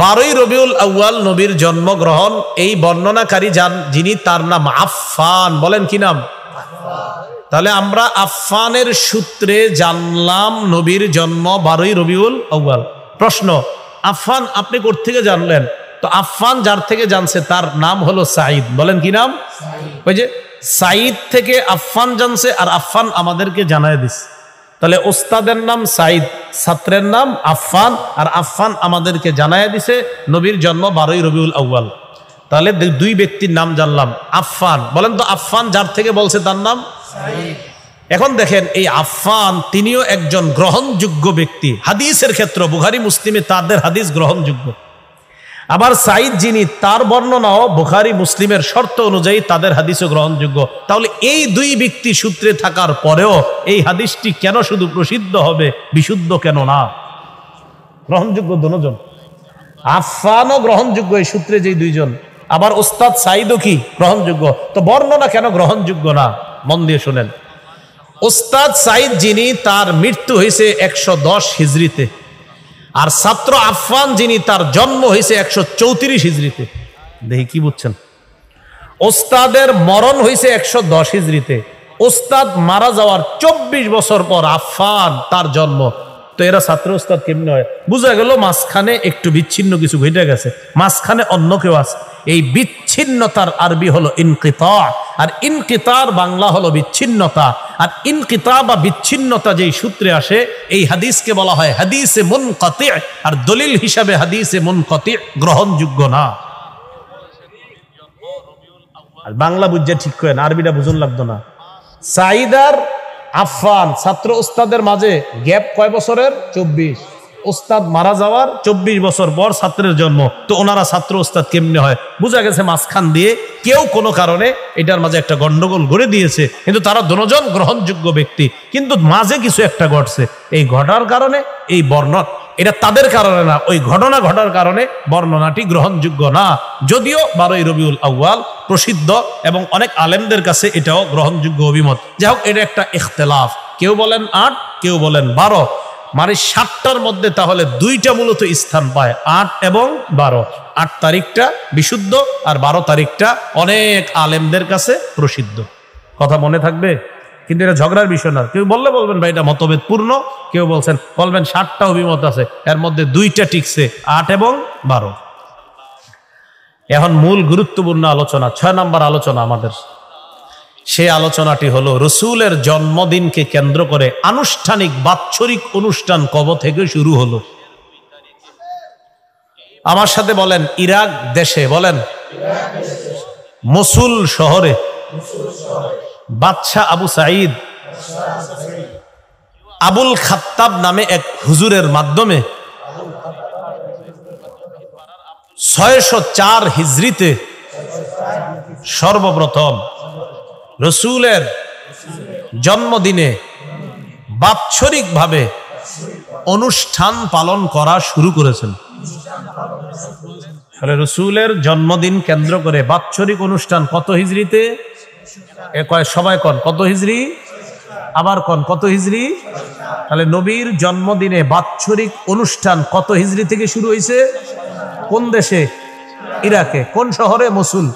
12ই রবিউল আউয়াল নবীর জন্মগ্রহণ। এই বর্ণনাকারী যিনি, তার নাম আফফান। বলেন কি নাম? তাহলে আমরা আফফানের সূত্রে জানলাম নবীর জন্ম 12ই রবিউল আউয়াল। প্রশ্ন, আফফান আপনি কোথা থেকে জানলেন? তো আফফান যার থেকে জানছে তার নাম হলো সাঈদ। বলেন কি নাম? ওই যে সাঈদ থেকে আফফান জানছে, আর আফফান আমাদেরকে জানায় দিছে। তাহলে ওস্তাদের নাম সাঈদ, ছাত্রের নাম আফফান, আর আফফান আমাদেরকে জানায় দিছে নবীর জন্ম 12ই রবিউল আউয়াল। তাহলে 2 ব্যক্তির নাম জানলাম। আফফান, বলেন তো আফফান যার থেকে বলছে তার নাম সাঈদ। এখন দেখেন এই আফফান তিনিও একজন গ্রহণযোগ্য ব্যক্তি। হাদিসের ক্ষেত্রে বুখারী মুসলিমে তাদের হাদিস গ্রহণযোগ্য। আবার সাঈদ যিনি, তার বর্ণনাও বুখারী মুসলিমের শর্ত অনুযায়ী তাদের হাদিসও গ্রহণযোগ্য। তাহলে এই দুই ব্যক্তি সূত্রে থাকার পরেও এই হাদিসটি কেন শুধু প্রসিদ্ধ হবে, বিশুদ্ধ কেন না? গ্রহণযোগ্য দুজন। আফফানও গ্রহণযোগ্য এই সূত্রে যেই দুইজন, আবার ওস্তাদ সাঈদও কি গ্রহণযোগ্য। তো বর্ণনা কেন গ্রহণযোগ্য না? মন দিয়ে শুনেন। ওস্তাদ সাঈদ যিনি, তার মৃত্যু হয়েছে 110 হিজরিতে, আর ছাত্র আফফান যিনি, তার জন্ম হয়েছে 134 হিজরিতে। দেখি কি বুঝছেন? ওস্তাদের মরণ হয়েছে 110 হিজরিতে, ওস্তাদ মারা যাওয়ার 24 বছর পর আফফান তার জন্ম। তো এরা ছাত্র ওস্তাদ কেমনে হয়? বুঝা গেল মাঝখানে একটু বিচ্ছিন্ন কিছু ঘটে গেছে, মাঝখানে অন্য কেউ আছে। এই বিচ্ছিন্নতার আরবি হলো ইনকিতা, আর ইনকিতার বাংলা হলো বিচ্ছিন্নতা। আর ইনকিতা বা বিচ্ছিন্নতা যেই সূত্রে আসে, এই হাদিসকে বলা হয় হাদিসে মুনকাতি, আর দলিল হিসাবে হাদিসে মুনকাতি গ্রহণযোগ্য না। আর বাংলা বুঝে ঠিক করেন, আরবিটা বুঝুন লাগতো না। সাঈদার আফফান ছাত্র ওস্তাদের মাঝে গ্যাপ কয় বছরের? 24। ওস্তাদ মারা যাওয়ার 24 বছর পর ছাত্রের জন্ম। তো ওনারা ছাত্র ওস্তাদ কেমনে হয়? বোঝা গেছে মাঝখান দিয়ে কেউ কোনো কারণে এটার মাঝে একটা গন্ডগোল গড়ে দিয়েছে, কিন্তু তারা দুজন গ্রহণযোগ্য ব্যক্তি, কিন্তু মাঝে কিছু একটা ঘটছে। এই ঘটার কারণে এই বর্ণনা, এটা তাদের কারণে না, ওই ঘটনা ঘটার কারণে বর্ণনাটি গ্রহণযোগ্য না। যদিও 12ই রবিউল আউয়াল প্রসিদ্ধ এবং অনেক আলেমদের কাছে এটাও গ্রহণযোগ্য অভিমত। যাই হোক, এটা একটা ইখতিলাফ। কেউ বলেন 8, কেউ বলেন 12, মানে 7টার মধ্যে তাহলে 2টা মূলত স্থান পায়, 8 এবং 12। 8 তারিখটা বিশুদ্ধ, আর 12 তারিখটা অনেক আলেমদের কাছে প্রসিদ্ধ। কথা মনে থাকবে? কিন্তু এটা ঝগড়ার বিষয় না। কেউ বললে বলবেন ভাই এটা মতভেদ পূর্ণ, কেউ বলবেন 7টা অভিমত আছে, এর মধ্যে 2টা টিকছে, 8 এবং 12। এখন মূল গুরুত্বপূর্ণ আলোচনা, 6 নম্বর আলোচনা আমাদের। সেই আলোচনাটি হলো রসুলের জন্মদিনকে কেন্দ্র করে আনুষ্ঠানিক বাৎসরিক অনুষ্ঠান কবে থেকে শুরু হলো? আমার সাথে বলেন, ইরাক দেশে, বলেন মসুল শহরে বাদশাহ আবু সাঈদ আবুল খাত্তাব নামে এক হুজুরের মাধ্যমে 604 হিজরিতে সর্বপ্রথম রসুলের জন্মদিনে বাৎসরিকভাবে অনুষ্ঠান পালন করা শুরু করেছেন। রসুলের জন্মদিন কেন্দ্র করে বাৎসরিক অনুষ্ঠান কত হিজরিতে? সবাই কন কত হিজরি? আবার কন কত হিজরি? তাহলে নবীর জন্মদিনে বাৎসরিক অনুষ্ঠান কত হিজরি থেকে শুরু হয়েছে? কোন দেশে? ইরাকে। কোন শহরে? মসুল।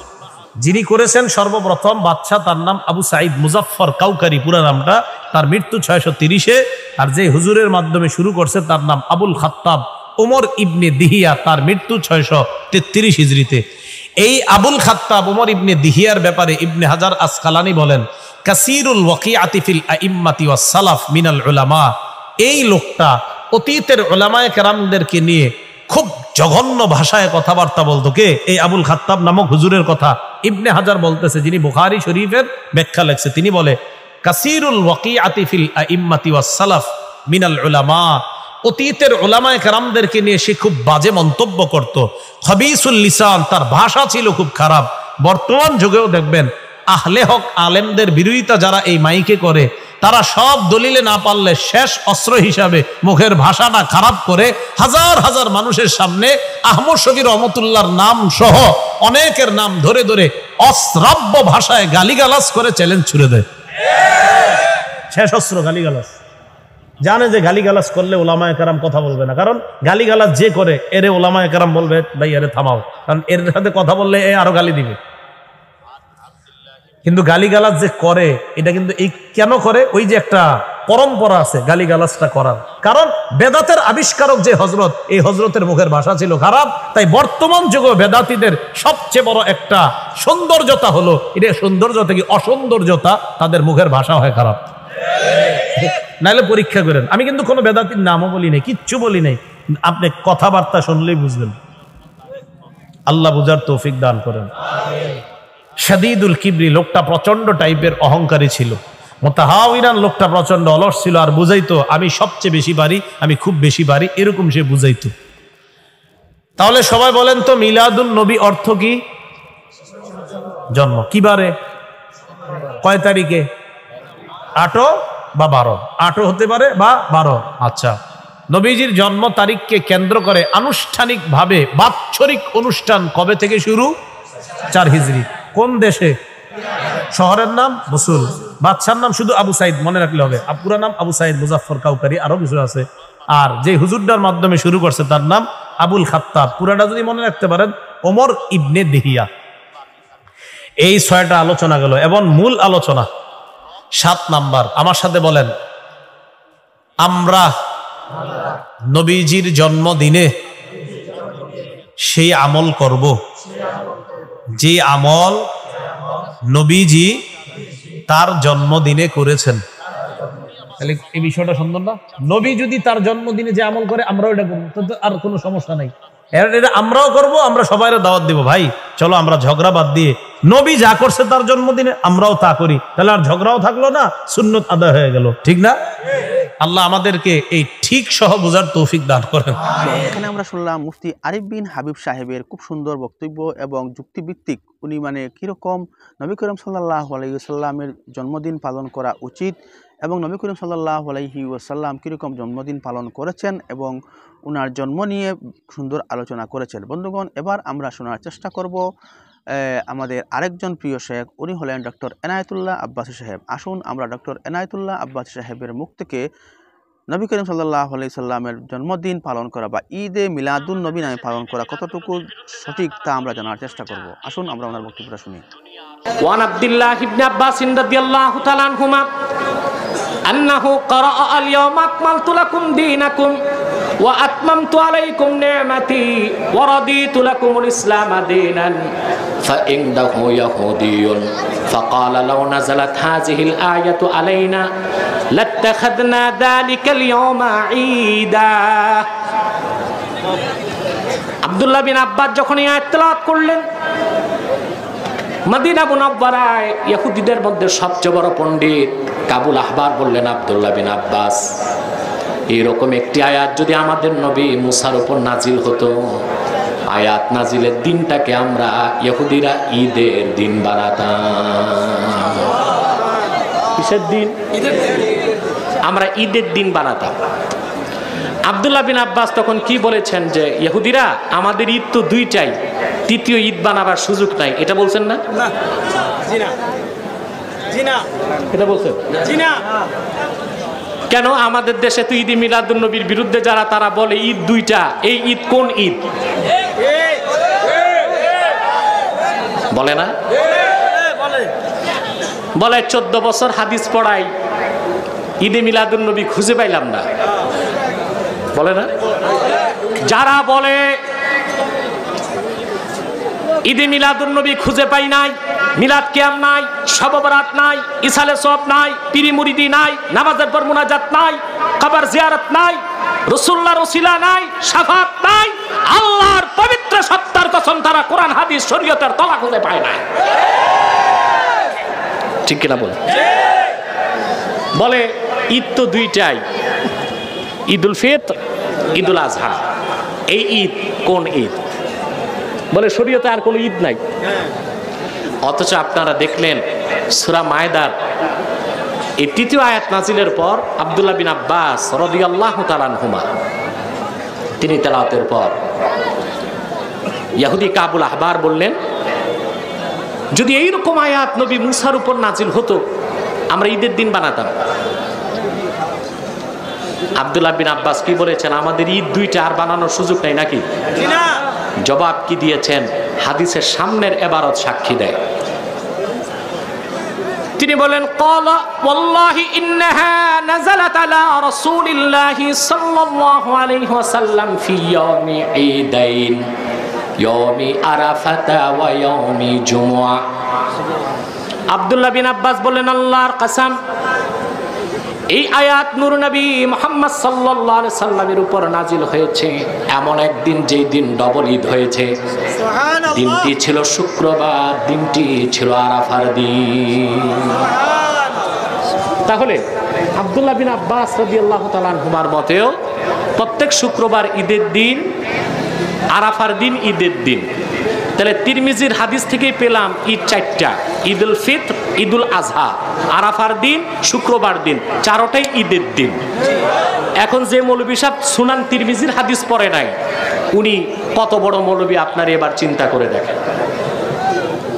যিনি করেছেন সর্বপ্রথম বাদশাহ, তার নাম আবু সাঈদ মুজাফফর কাউকারি, পুরা নামটা। তার মৃত্যু 630-এ। আর যে হুজুরের মাধ্যমে শুরু করছে তার নাম আবুল খাত্তাব ওমর ইবনে দিহিয়া, তার মৃত্যু 633 হিজরিতে। এই আবুল খাত্তাব ওমর ইবনে দিহিয়ার ব্যাপারে ইবনে হাজার আসকালানি বলেন, কাসীরুল ওয়াকিআতি ফিল আইম্মাতি ওয়াস সালাফ মিনাল উলামা। এই লোকটা অতীতের উলামায়ে কেরামদেরকে নিয়ে খুব জঘন্য ভাষায় কথাবার্তা বলতো। কে? এই আবুল খাত্তাব নামক হুজুরের কথা ইবনে হাজার বলতেছে, যিনি বুখারী শরীফের ব্যাখ্যা লেখছে। তিনি বলে, কাসীরুল ওয়াকিআতি ফিল আইম্মাতি ওয়াস সালাফ মিনাল উলামা। অতীতের উলামায়ে কেরামদেরকে নিয়ে সে খুব বাজে মন্তব্য করত। খবিসুল লিসান, তার ভাষা ছিল খুব খারাপ। বর্তমান যুগেও দেখবেন আহলে হক আলেমদের বিরোধিতা যারা এই মাইকে করে, তারা সব দলিলে না পারলে শেষ অস্ত্র হিসাবে মুখের ভাষাটা খারাপ করে হাজার হাজার মানুষের সামনে আহমদ শফী রহমতুল্লাহর নাম সহ অনেকের নাম ধরে ধরে অশ্রাব্য ভাষায় গালিগালাজ করে চ্যালেঞ্জ ছুড়ে দেয়। শেষ অস্ত্র গালিগালাজ। জানে যে গালিগালাজ করলে ওলামায়ে কেরাম কথা বলবে না, কারণ গালিগালাজ যে করে এরে ওলামায়ে কেরাম বলবে ভাই এরে থামাও, কারণ এর সাথে কথা বললে এ আরো গালি দিবে। কিন্তু গালিগালাজ যে করে এটা কিন্তু এই কেন করে? ওই যে একটা পরম্পরা আছে গালিগালাজটা করার, কারণ বেদাতের আবিষ্কারক যে হযরত, এই হযরতের মুখের ভাষা ছিল খারাপ। তাই বর্তমান যুগে বেদাতীদের সবচেয়ে বড় একটা সৌন্দর্যতা হলো, এটা সৌন্দর্য থেকে অসৌন্দর্যতা, তাদের মুখের ভাষা হয় খারাপ। নাইলে পরীক্ষা করেন, আমি কিন্তু কোনো বেদাতির নামও বলি নাই, কিচ্ছু বলি নাই, আপনি কথাবার্তা শুনলেই বুঝবেন। আল্লাহ বুঝার তৌফিক দান করেন। শাদীদুল কিবরি, লোকটা প্রচন্ড টাইপের অহংকারী ছিল। মুতাহাওয়িরান, লোকটা প্রচন্ড অলস ছিল, আর বুঝাইতো আমি সবচেয়ে বেশি পারি, আমি খুব বেশি পারি, এরকম সে বুঝাইতো। তাহলে সবাই বলেন তো মিলাদুন নবী অর্থ কি? জন্ম। কিবারে, কয় তারিখে? 8 বা 12, 8 হতে পারে বা 12। আচ্ছা, নবীজির জন্ম তারিখকে কেন্দ্র করে আনুষ্ঠানিকভাবে বাৎসরিক অনুষ্ঠান কবে থেকে শুরু? 4 হিজরি। কোন দেশে? শহরের নাম বসুল, বাদশার নাম শুধু আবু সাইদ, মনে রাখলে হবে। পুরা নাম আবু সাইদ মুজাফফর কাউকারি, আরো কিছু আছে। আর যে হুজুরটার মাধ্যমে শুরু করছে তার নাম আবুল খাত্তাব। পুরাটা যদি মনে রাখতে পারেন, ওমর ইবনে দেহিয়া। এই 6টা আলোচনা গেল। এবং মূল আলোচনা 7 নাম্বার, আমার সাথে বলেন, আমরা নবীজির জন্মদিনে সেই আমল করব যে আমল নবীজি তার জন্মদিনে করেছেন। তাহলে এই বিষয়টা সুন্দর না? নবী যদি তার জন্মদিনে যে আমল করে আমরাও এটা করবো, তো আর কোনো সমস্যা নাই। এটা আমরাও করব, আমরা সবাইকে দাওয়াত দিব, ভাই চলো আমরা ঝগড়া বাদ দিয়ে নবী যা করছে তার জন্মদিনে আমরাও তা করি, তাহলে আর ঝগড়াও থাকলো না, সুন্নত আদায় হয়ে গেল। ঠিক না? আল্লাহ আমাদেরকে এই ঠিক সহ বোঝার তৌফিক দান করেন। এখানে আমরা শুনলাম মুফতি আরিফ বিন হাবিব সাহেবের খুব সুন্দর বক্তব্য এবং যুক্তিভিত্তিক। উনি কিরকম নবী করিম সাল্লাল্লাহু আলাইহি ওয়াসাল্লামের জন্মদিন পালন করা উচিত এবং নবী করিম সাল্লাল্লাহু আলাইহি ওয়াসাল্লাম কীরকম জন্মদিন পালন করেছেন এবং ওনার জন্ম নিয়ে সুন্দর আলোচনা করেছেন। বন্ধুগণ, এবার আমরা শোনার চেষ্টা করব আমাদের আরেকজন প্রিয় শেখ, উনি হলেন ডক্টর এনায়েতুল্লাহ আব্বাসী সাহেব। আসুন আমরা ডক্টর এনায়েতুল্লাহ আব্বাসী সাহেবের মুখ থেকে নবী করিম সাল্লাল্লাহু আলাইহি সাল্লামের জন্মদিন পালন করা বা ঈদে মিলাদুন নবী নামে পালন করা কতটুকু সঠিক তা আমরা জানার চেষ্টা করব। আসুন আমরা ওনার বক্তব্যটা শুনি। ওয়ান আব্দুল্লাহ ইবনে আব্বাস রাদিয়াল্লাহু তাআলা আনহুমা আন্নাহু ক্বারা আল ইয়াওমা আকমালতু লাকুম দীনাকুম ওয়া আতমামতু আলাইকুম নি'মাতি ওয়া রাদিতু লাকুমুল ইসলামা দীনান ফাইন্দাহু ইয়াহুদিয়ুন ফাকালা লাউ নাযালাত হাযিহিল আয়াতু আলাইনা লাত্তাখাযনা যালিকাল ইয়াওমা ঈদা। আব্দুল্লাহ বিন আব্বাস যখন এই আয়াত তেলাওয়াত করলেন, মদিনা মুনাওয়ারায় ইহুদিদের মধ্যে সবচেয়ে বড় পণ্ডিত কাবুল আহবার বললেন, আব্দুল্লাহ বিন আব্বাস, এরকম একটি আয়াত যদি আমাদের নবী মুসার উপর নাজিল হতো, আয়াত নাজিলের দিনটাকে আমরা ইহুদিরা ঈদের দিন বানাতাম। কিসের দিন? আমরা ঈদের দিন বানাতাম। আব্দুল্লাহ বিন আব্বাস তখন কি বলেছেন যে ইহুদিরা আমাদের ঈদ তো 2টাই, তৃতীয় ঈদ বানাবার সুযোগ নাই, এটা বলছেন না? এটা বলছেন? কেন? আমাদের দেশে তো ঈদ মিলাদুন নবীর বিরুদ্ধে যারা, তারা বলে ঈদ 2টা। এই ঈদ কোন ঈদ? বলে না? বলে 14 বছর হাদিস পড়াই, ঈদে মিলাদুন নবী খুঁজে পাইলাম না, বলে না? যারা বলে ঈদে মিলাদুন নবী খুঁজে পাই নাই, মিলাদ কিয়াম নাই, শবে বরাত নাই, ইসালে সওয়াব নাই, পীরি মুরিদি নাই, নামাজের পর মুনাজাত নাই, কবর জিয়ারত নাই, রাসূলুল্লাহর ওসিলা নাই, শাফাত নাই, আল্লাহর পবিত্র সত্তার কসম তারা কোরআন হাদিস শরীয়তের তলা খুঁজে পায় না। ঠিক কিনা বলে? বলে ঈদ তো 2টাই, ঈদুল ফিতর, ঈদুল আজহা। এই ঈদ কোন ঈদ? বলে শরীয়তে আর কোনো ঈদ নাই। অথচ আপনারা দেখলেন সূরা মায়দার এই 3য় আয়াত নাজিলের পর আব্দুল্লাহ বিন আব্বাস রাদিয়াল্লাহু তাআলা আনহুমা তিনি তেলাওয়াতের পর ইহুদি কাবুল আহবার বললেন, যদি এইরকম আয়াত নবী মুসার উপর নাজিল হতো, আমরা ঈদের দিন বানাতাম। আব্দুল্লাহ বিন আব্বাস কি বলেছেন? আমাদের ঈদ 2টা, আর বানানোর সুযোগ নাই নাকি? জবাব কি দিয়েছেন? হাদিসের সামনের ইবারত সাক্ষী দেয়। তিনি বলেন, ক্বালা ওয়াল্লাহি ইন্নাহা নাযালাত আলা রাসূলিল্লাহি সাল্লাল্লাহু আলাইহি ওয়াসাল্লাম ফি ইয়াউমি ঈদাইন, ইয়াউমি আরাফাতা ওয়া ইয়াউমি জুমআ। আব্দুল্লাহ বিন আব্বাস বলেন, আল্লাহর কসম, এই আয়াত নূর নবী মুহাম্মদ সাল্লাল্লাহু আলাইহি সাল্লামের উপর নাজিল হয়েছে এমন একদিন যেই দিন ডবল ঈদ হয়েছে। দিনটি ছিল শুক্রবার, দিনটি ছিল আরাফার দিন। তাহলে আব্দুল্লাহ বিন আব্বাস রাদিয়াল্লাহু তাআলা আনহুমার মতেও প্রত্যেক শুক্রবার ঈদের দিন আরাফার দিন ঈদের দিন। তাহলে তিরমিজির হাদিস থেকেই পেলাম ঈদ চারটা, ঈদুল ফিত্র, ঈদুল আজহা, আরাফার দিন, শুক্রবার দিন, চারোটাই ঈদের দিন। এখন যে মৌলবী সাহেব সুনান তিরমিজির হাদিস পড়ে নাই, উনি কত বড় মৌলবী আপনার এবার চিন্তা করে দেখেন,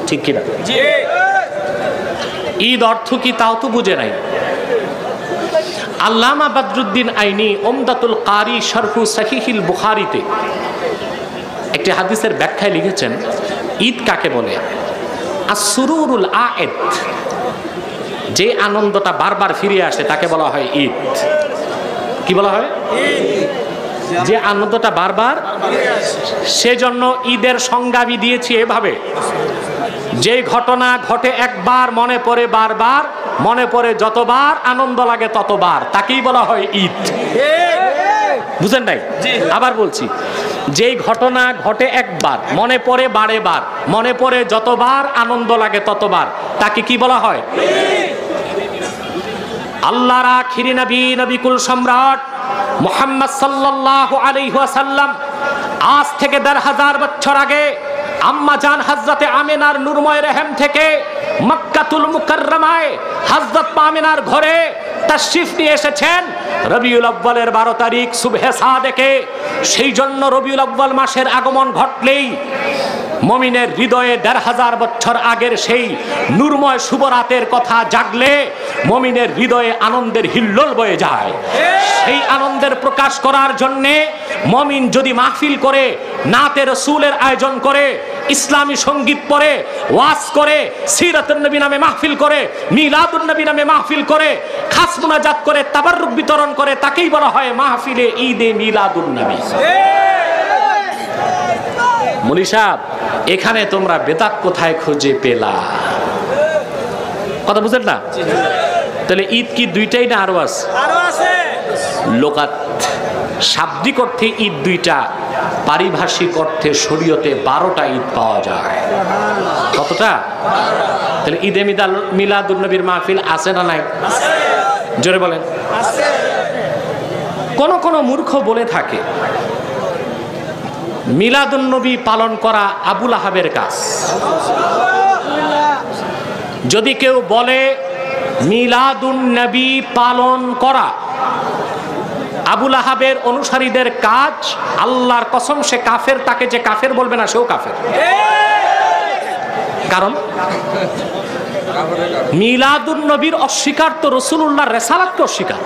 ঠিক কিনা? ঈদ অর্থ কি তাও তো বুঝে নাই। আল্লামা বদরুদ্দিন আইনি উমদাতুল কারি শরহু সহিহুল বুখারীতে একটি হাদিসের ব্যাখ্যায় লিখেছেন, ঈদ কাকে বলে? আসরুরুল আয়েদ, যে আনন্দটা বারবার ফিরে আসে তাকে বলা হয় ঈদ। কি বলা হয়? যে আনন্দটা বারবার, সেজন্য ঈদের সংজ্ঞা আমি দিয়েছি এভাবে, যে ঘটনা ঘটে একবার মনে পড়ে বারবার, মনে পড়ে যতবার, আনন্দ লাগে ততবার, তাকেই বলা হয় ঈদ। বুঝেন নাই? আবার বলছি, যেই ঘটনা ঘটে একবার মনে পড়ে বারে বার, মনে পড়ে যতবার, আনন্দ লাগে ততবার, তাকে কি বলা হয়? আল্লাহর আখিরি নবী, নবিকুল সম্রাট মুহাম্মদ সাল্লাল্লাহু আলাইহি ওয়াসাল্লাম আজ থেকে ১৫০০ বছর আগে আম্মা জান হযরতে আমিনার নূরময় রহম থেকে মক্কাতুল মুকাররমায় হযরত আমিনার ঘরে তাশরিফ নিয়ে এসেছেন রবিউল আউয়ালের ১২ তারিখ সুবহে সাদেকে। সেই জন্য রবিউল আউয়াল মাসের আগমন ঘটলেই মুমিনের হৃদয়ে ১৫০০ বছর আগের সেই নূরময় শুভরাতের কথা জাগলে মুমিনের হৃদয়ে আনন্দের হিল্লোল বয়ে যায়। সেই আনন্দের প্রকাশ করার জন্যে মুমিন যদি মাহফিল করে, নাতে রাসূলের আয়োজন করে, ইসলামী সঙ্গীত পড়ে, ওয়াজ করে, সিরাতুন নবী নামে মাহফিল করে, মিলাদুন নবী নামে মাহফিল করে, খাস মুনাজাত করে, তাবাররুক বিতরণ করে, তাকেই বলা হয় মাহফিলে ঈদে মিলাদুন নবী। মুলি সাহেব, এখানে তোমরা বেদাত কোথায় খুঁজে পেলা? কথা বুঝেন না? তাহলে ঈদ কি দুইটাই না আরো আছে? লোকাত শাব্দিক অর্থে ঈদ দুইটা, পারিভাষিক অর্থে শরীয়তে 12টা ঈদ পাওয়া যায়। কতটা? তাহলে ঈদে মিলাদুন নবীর মাহফিল আছে না নাই? জোরে বলেন। কোন মূর্খ বলে থাকে মিলাদুন নবী পালন করা আবু লাহাবের কাজ। যদি কেউ বলে মিলাদুন নবী পালন করা আবু লাহাবের অনুসারীদের কাজ, আল্লাহর কসম সে কাফের, তাকে যে কাফের বলবে না সেও কাফের। কারণ মিলাদুন নবীর অস্বীকার তো রাসূলুল্লাহর রিসালাতকে অস্বীকার,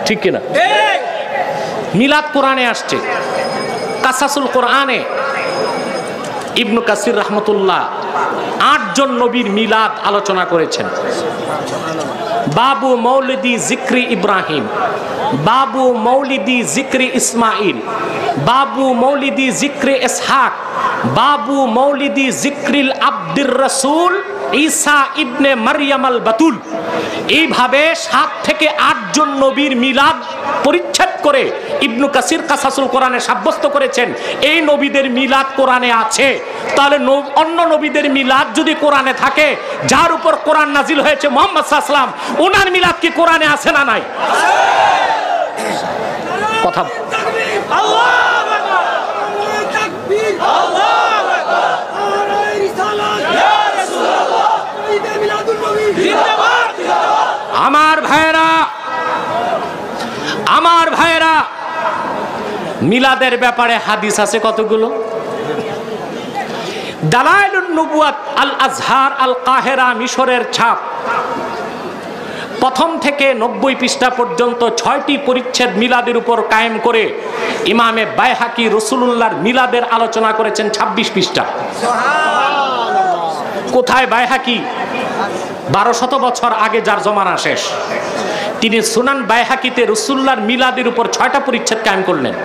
ঠিক কিনা? মিলাদ কোরআনে আসছে, কাসাসুল কোরআনে ইবনু কাসির রাহমাতুল্লাহ 8 জন নবীর মিলাদ আলোচনা করেছেন। বাবু মৌলিদি জিক্রি ইব্রাহিম, বাবু মৌলিদি জিক্রি ইসমাইল, বাবু মৌলিদি জিক্রি ইসহাক, বাবু মৌলিদি জিক্রিল আব্দুর রাসূল ঈসা ইবনে মারইয়াম আল বাতুল। এইভাবে 7 থেকে 8 জন নবীর মিলাদ পরিচ্ছেদ করে ইবনু কাসির কাসাসুল কোরআনে সাব্যস্ত করেছেন এই নবীদের মিলাদ কোরআনে আছে। তাহলে অন্য নবীদের মিলাদ যদি কোরআনে থাকে, যার উপর কোরআন নাজিল হয়েছে মুহাম্মদ সাল্লাল্লাহু আলাইহি ওয়াসাল্লাম, ওনার মিলাদ কি কোরআনে আছে না নাই? কথা আমার ভাইরা, মিলাদের ব্যাপারে হাদিস আছে কতগুলো। দালাইলুন নবুয়াত আল আজহার আল কাহেরা, মিশরের ছাপ, প্রথম থেকে 90 পৃষ্ঠা পর্যন্ত 6টি পরিচ্ছেদ মিলাদের উপর কায়েম করে ইমামে বাইহাকি রাসূলুল্লাহর মিলাদের আলোচনা করেছেন 26 পৃষ্ঠা। কোথায় বাইহাকি? 1200 বছর আগে যার জমানা শেষ, তিনি সুনান বাইহাকিতে রাসূলুল্লাহর মিলাদের উপর 6টা পরিচ্ছেদ কায়েম করলেন।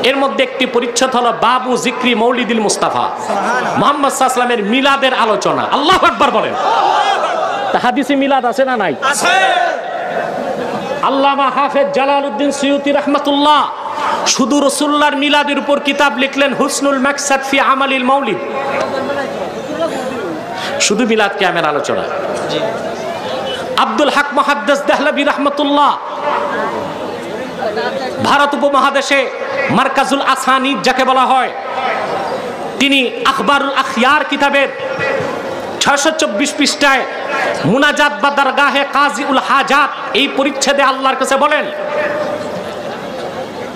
এর মধ্যে একটি পরিচ্ছেদ হলো বাবু জিক্রি মৌলিদিল মুস্তাফা, মুহাম্মদ সাল্লাল্লাহু আলাইহি ওয়াসাল্লামের মিলাদের আলোচনা। আল্লাহু আকবার বলেন। তা হাদিসে মিলাদ আছে না নাই? আছে। আল্লামা হাফেজ জালালউদ্দিন সুয়ুতি রাহমাতুল্লাহ শুধু রাসূলুল্লাহর মিলাদের উপর কিতাব লিখলেন, হুসনুল মাকসাদ ফি আমালিল মাউলিদ, শুধু মিলাদ কিয়ামের আলোচনা। আব্দুল হক মুহাদ্দিস দেহলভী রাহমাতুল্লাহ ভারত উপমহাদেশে মারকাজুল আসানিদ যাকে বলা হয়, তিনি আখবারুল আখিয়ার কিতাবের 624 পৃষ্ঠায় মুনাজাত বা দরগাহে কাজী উল হাজাত এই পরিচ্ছেদে আল্লাহর কাছে বলেন,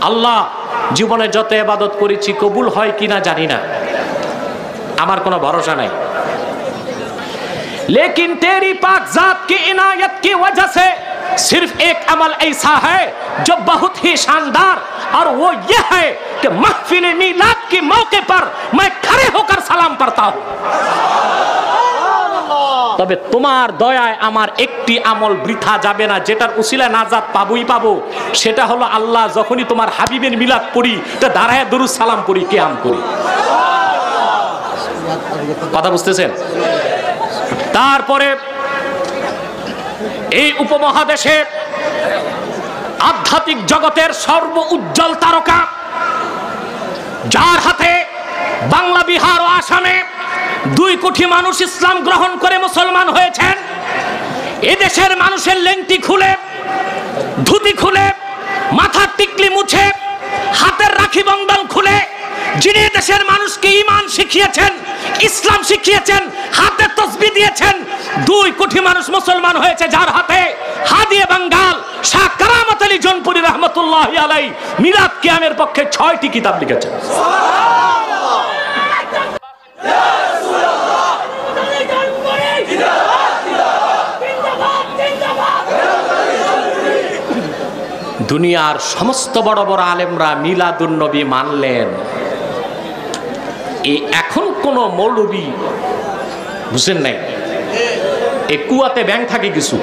আল্লাহ জীবনে যত ইবাদত করেছি কবুল হয় কিনা জানি না, আমার কোনো ভরসা নাই, लेकिन तेरी पाक जात की इनायत की वजह से सिर्फ एक अमल ऐसा है जो बहुत ही शानदार, और वो ये है कि महफिल मीलाद के मौके पर मैं खड़े होकर सलाम पढ़ता हूं। তবে তোমার দয়ায় আমার একটি আমল বৃথা যাবে না, যেটার উসিলায় নাজাত পাবোই পাবো। সেটা হলো আল্লাহ যখনই তোমার হাবিবের মিলাদ পড়ি তা দাঁড়ায় দরুদ সালাম পড়ি, কিয়াম করি। কথা বুঝতেছেন? তারপরে এই উপমহাদেশে আধ্যাত্মিক জগতের সর্ব উজ্জ্বল তারকা, যার হাতে বাংলা, বিহার ও আসামে 2 কোটি মানুষ ইসলাম গ্রহণ করে মুসলমান হয়েছেন, এদেশের মানুষের লেংটি খুলে, ধুতি খুলে, মাথার টিকলি মুছে, হাতের রাখি বন্ধন খুলে, যিনি দেশের মানুষকে ঈমান শিখিয়েছেন, ইসলাম শিখিয়েছেন, হাতে তাসবিহ দিয়েছেন, 2 কোটি মানুষ মুসলমান হয়েছে, যার হাতে হাদিয়ে বাঙ্গাল শাহ কারামত আলী জনপুরি রহমতুল্লাহি আলাইহি মিলাদ কিয়ামের পক্ষে 6টি কিতাব লিখেছেন। দুনিয়ার সমস্ত বড় বড় আলেমরা মিলাদুন নবী মানলেন, এখন কোন মৌলবী বুঝেন নাই, এ কুয়াতে ব্যাংক থাকে কিছু।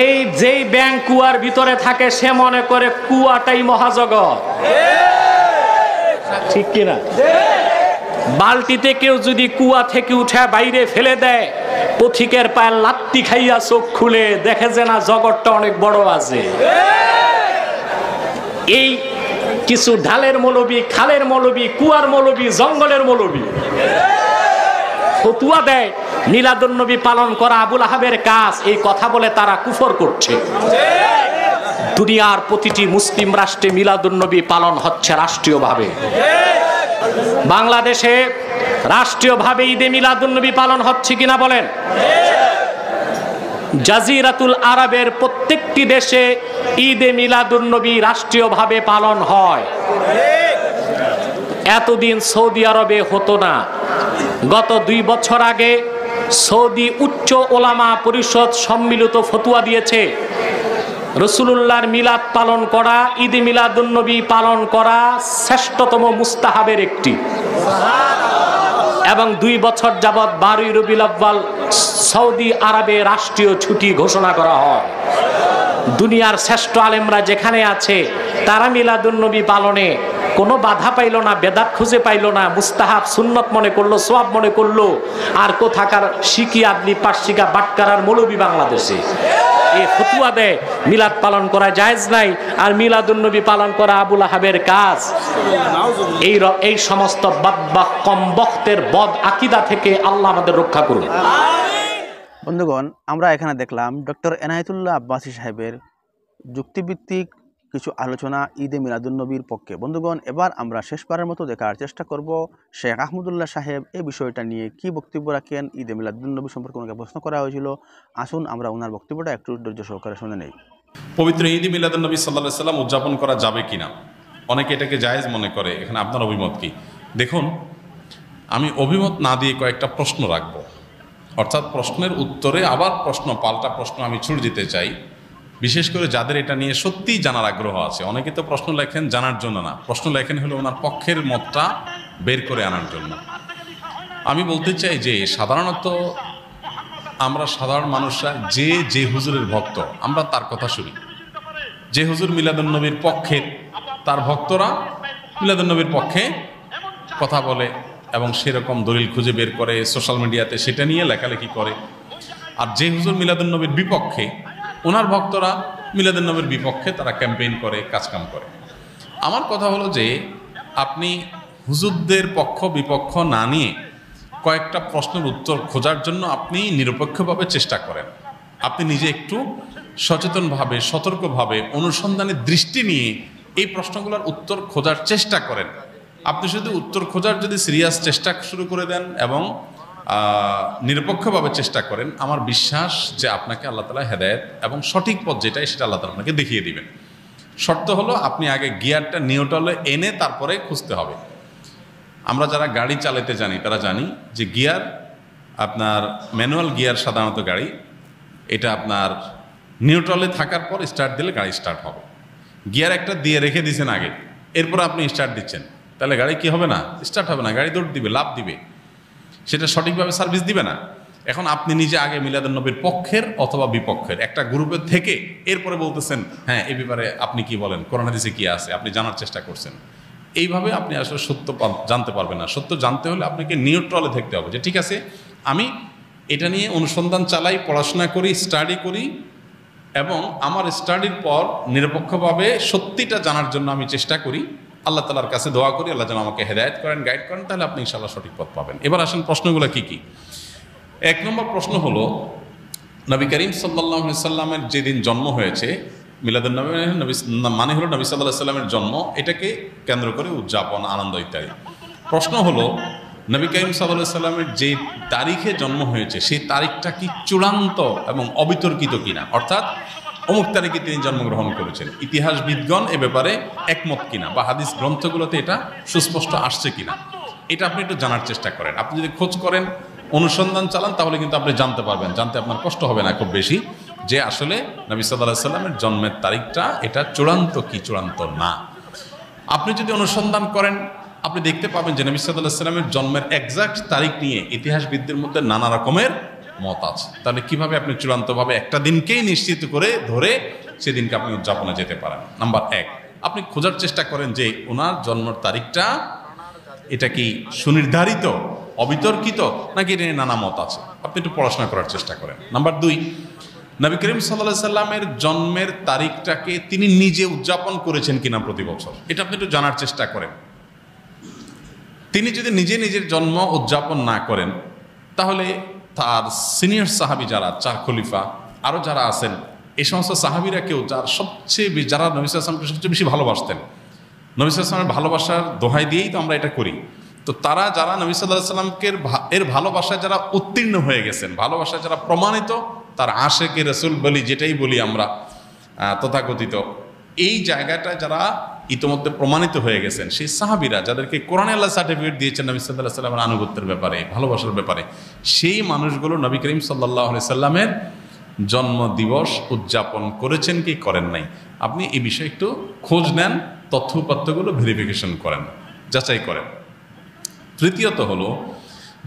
এই যেই ব্যাংক কুয়ার ভিতরে থাকে সে মনে করে কুয়াটাই মহাজগৎ, ঠিক কিনা? বালতিতে কেউ যদি কুয়া থেকে উঠে বাইরে ফেলে দেয়, পথিকের পায়ে লাত্তি খাইয়া চোখ খুলে দেখে যে না জগৎটা অনেক বড় আছে। এই কিছু ঢালের মৌলবী, খালের মৌলবী, কুয়ার মৌলবী, জঙ্গলের মৌলবী ফতুয়া দেয় মিলাদুন নবী পালন করা আবুল আহাবের কাজ, এই কথা বলে তারা কুফর করছে। দুনিয়ার প্রতিটি মুসলিম রাষ্ট্রে মিলাদুন নবী পালন হচ্ছে রাষ্ট্রীয়ভাবে। বাংলাদেশে রাষ্ট্রীয়ভাবে ঈদে মিলাদুন নবী পালন হচ্ছে কিনা বলেন? জাজিরাতুল আরবের প্রত্যেকটি দেশে ঈদে মিলাদুন নবী রাষ্ট্রীয়ভাবে পালন হয়। এতদিন সৌদি আরবে হতো না। গত 2 বছর আগে সৌদি উচ্চ ওলামা পরিষদ সম্মিলিত ফতোয়া দিয়েছে, রাসূলুল্লাহর মিলাদ পালন করা, ঈদে মিলাদুন নবী পালন করা শ্রেষ্ঠতম মুস্তাহাবের একটি, এবং 2 বছর যাবৎ 12 রবিউল আউয়াল সৌদি আরবে রাষ্ট্রীয় ছুটি ঘোষণা করা হয়। দুনিয়ার শ্রেষ্ঠ আলেমরা যেখানে আছে তারা মিলাদুন নবী পালনে কোনো বাধা পাইল না, বেদাত খুঁজে পাইল না, মুস্তাহাব সুন্নত মনে করলো, সওয়াব মনে করলো। আর কোথাকার শিকি আদলি পার্সিকা বাটকারার মৌলবী বাংলাদেশে এই ফতোয়া দেয় মিলাদ পালন করা জায়েজ নাই, আর মিলাদুন নবী পালন করা আবুল আহাবের কাজ। এই সমস্ত বাদবাক কমবক্তের বদ আকীদা থেকে আল্লাহ আমাদের রক্ষা করুন। বন্ধুগণ, আমরা এখানে দেখলাম ডক্টর এনায়েতুল্লাহ আব্বাসী সাহেবের যুক্তিভিত্তিক কিছু আলোচনা ঈদে মিলাদুন নবীর পক্ষে। বন্ধুগণ, এবার আমরা শেষবারের মতো দেখার চেষ্টা করব শেখ আহমদুল্লাহ সাহেব এই বিষয়টা নিয়ে কি বক্তব্য রাখেন। ঈদে মিলাদুন নবী সম্পর্কে ওনাকে প্রশ্ন করা হয়েছিল, আসুন আমরা ওনার বক্তব্যটা একটু ধৈর্য সহকারে শুনে নেই। পবিত্র ঈদে মিলাদুন নবী সাল্লাল্লাহু আলাইহি সাল্লাম উদযাপন করা যাবে কিনা, অনেকে এটাকে জায়েজ মনে করে। এখানে আপনার অভিমত কি? দেখুন, আমি অভিমত না দিয়ে কয়েকটা প্রশ্ন রাখব, অর্থাৎ প্রশ্নের উত্তরে আবার প্রশ্ন, পাল্টা প্রশ্ন আমি ছুড়ে দিতে চাই, বিশেষ করে যাদের এটা নিয়ে সত্যিই জানার আগ্রহ আছে। অনেকে তো প্রশ্ন লেখেন জানার জন্য না, প্রশ্ন লেখেন হলো ওনার পক্ষের মতটা বের করে আনার জন্য। আমি বলতে চাই যে সাধারণত আমরা সাধারণ মানুষরা যে হুজুরের ভক্ত আমরা তার কথা শুনি। যে হুজুর মিলাদুন নবীর পক্ষের, তার ভক্তরা মিলাদুন নবীর পক্ষে কথা বলে এবং সেরকম দলিল খুঁজে বের করে সোশ্যাল মিডিয়াতে সেটা নিয়ে লেখালেখি করে। আর যে হুজুর মিলাদুন নবীর বিপক্ষে, ওনার ভক্তরা মিলাদুন নবীর বিপক্ষে তারা ক্যাম্পেইন করে, কাজকাম করে। আমার কথা হলো যে আপনি হুজুরদের পক্ষ বিপক্ষ না নিয়ে কয়েকটা প্রশ্নের উত্তর খোঁজার জন্য আপনি নিরপেক্ষভাবে চেষ্টা করেন, আপনি নিজে একটু সচেতনভাবে সতর্কভাবে অনুসন্ধানের দৃষ্টি নিয়ে এই প্রশ্নগুলোর উত্তর খোঁজার চেষ্টা করেন। আপনি শুধু উত্তর খোঁজার যদি সিরিয়াস চেষ্টা শুরু করে দেন এবং নিরপেক্ষভাবে চেষ্টা করেন, আমার বিশ্বাস যে আপনাকে আল্লাহ তাআলা হেদায়েত এবং সঠিক পথ যেটাই সেটা আল্লাহ তাআলা আপনাকে দেখিয়ে দিবেন। শর্ত হলো আপনি আগে গিয়ারটা নিউট্রালে এনে তারপরে খুঁজতে হবে। আমরা যারা গাড়ি চালাতে জানি তারা জানি যে গিয়ার, আপনার ম্যানুয়াল গিয়ার সাধারণত গাড়ি, এটা আপনার নিউট্রালে থাকার পর স্টার্ট দিলে গাড়ি স্টার্ট হবে। গিয়ার একটা দিয়ে রেখে দিয়েছেন আগে, এরপর আপনি স্টার্ট দিচ্ছেন, তাহলে গাড়ি কি হবে না? স্টার্ট হবে না, গাড়ি দৌড় দিবে, লাফ দিবে, সেটা সঠিকভাবে সার্ভিস দিবে না। এখন আপনি নিজে আগে মিলাদুন নবীর পক্ষের অথবা বিপক্ষের একটা গ্রুপের থেকে এরপরে বলতেছেন হ্যাঁ এই ব্যাপারে আপনি কি বলেন, কোরআন হাদিসে কি আছে, আপনি জানার চেষ্টা করছেন। এইভাবে আপনি আসলে সত্য জানতে পারবেন না। সত্য জানতে হলে আপনাকে নিউট্রালে থাকতে হবে, যে ঠিক আছে আমি এটা নিয়ে অনুসন্ধান চালাই, পড়াশোনা করি, স্টাডি করি, এবং আমার স্টাডির পর নিরপেক্ষভাবে সত্যিটা জানার জন্য আমি চেষ্টা করি, আল্লাহ তাআলার কাছে দোয়া করি আল্লাহ যেন আমাকে হেদায়েত করেন, গাইড করেন, তাহলে আপনি ইনশাআল্লাহ সঠিক পথ পাবেন। এবার আসেন প্রশ্নগুলো কি কি। এক নম্বর প্রশ্ন হলো, নবী করিম সাল্লাল্লাহু আলাইহি সাল্লামের যেদিন জন্ম হয়েছে, মিলাদুন নবী মানে হলো নবী সাল্লাল্লাহু আলাইহি সাল্লামের জন্ম, এটাকে কেন্দ্র করে উদযাপন, আনন্দ ইত্যাদি। প্রশ্ন হলো, নবী করিম সাল্লাল্লাহু আলাইহি সাল্লামের যে তারিখে জন্ম হয়েছে সেই তারিখটা কি চূড়ান্ত এবং অবিতর্কিত কিনা, অর্থাৎ অমুক তারিখে তিনি জন্মগ্রহণ করেছেন, ইতিহাসবিদগণ এ ব্যাপারে একমত কিনা, বা হাদিস গ্রন্থগুলোতে এটা সুস্পষ্ট আসছে কিনা, এটা আপনি একটু জানার চেষ্টা করেন। আপনি যদি খোঁজ করেন, অনুসন্ধান চালান, তাহলে কিন্তু আপনি জানতে পারবেন, জানতে আপনার কষ্ট হবে না খুব বেশি, যে আসলে নবী সাল্লাল্লাহু আলাইহি সাল্লামের জন্মের তারিখটা এটা চূড়ান্ত কি চূড়ান্ত না। আপনি যদি অনুসন্ধান করেন, আপনি দেখতে পাবেন যে নবী সাল্লাল্লাহু আলাইহি সাল্লামের জন্মের এক্সাক্ট তারিখ নিয়ে ইতিহাসবিদদের মধ্যে নানা রকমের মত আছে। তাহলে কিভাবে আপনি চূড়ান্তভাবে একটা দিনকেই নিশ্চিত করে ধরে সেদিনকে আপনি উদযাপনে যেতে পারেন? নাম্বার এক, আপনি খোঁজার চেষ্টা করেন যে ওনার জন্মের তারিখটা এটা কি সুনির্ধারিত, অবিতর্কিত, নাকি এটা নানা মত আছে, আপনি একটু পড়াশোনা করার চেষ্টা করেন। নাম্বার দুই, নবী করিম সাল্লাল্লাহু আলাইহি সাল্লামের জন্মের তারিখটাকে তিনি নিজে উদযাপন করেছেন কিনা প্রতি বছর, এটা আপনি একটু জানার চেষ্টা করেন। তিনি যদি নিজে নিজের জন্ম উদযাপন না করেন, তাহলে তার সিনিয়র সাহাবী যারা, চার খলিফা আরও যারা আছেন, এই সমস্ত সাহাবীরা কেউ যারা নবী সাল্লাল্লাহু আলাইহি ওয়াসাল্লামকে সবচেয়ে বেশি ভালোবাসতেন, নবী সাল্লাল্লাহু আলাইহি ওয়াসাল্লামের ভালোবাসার দোহাই দিয়েই তো আমরা এটা করি, তো তারা যারা নবী সাল্লাল্লাহু আলাইহি ওয়াসাল্লামকে এর ভালোবাসায় যারা উত্তীর্ণ হয়ে গেছেন, ভালোবাসায় যারা প্রমাণিত, তার আশেকে রাসূল বলি যেটাই বলি আমরা তথাকথিত, এই জায়গাটায় যারা ইতোমধ্যে প্রমাণিত হয়ে গেছেন, সেই সাহাবীরা যাদেরকে কোরআনে আল্লাহ সার্টিফিকেট দিয়েছেন নবী সাল্লাল্লাহু আলাইহি ওয়াসাল্লামের আনুগত্যের ব্যাপারে, ভালোবাসার ব্যাপারে, সেই মানুষগুলো নবী করিম সাল্লাল্লাহু আলাইহি সাল্লামের জন্ম দিবস উদযাপন করেছেন কি করেন নাই, আপনি এই বিষয়ে একটু খোঁজ নেন, তথ্য উপাত্তগুলো ভেরিফিকেশন করেন, যাচাই করেন। তৃতীয়ত হলো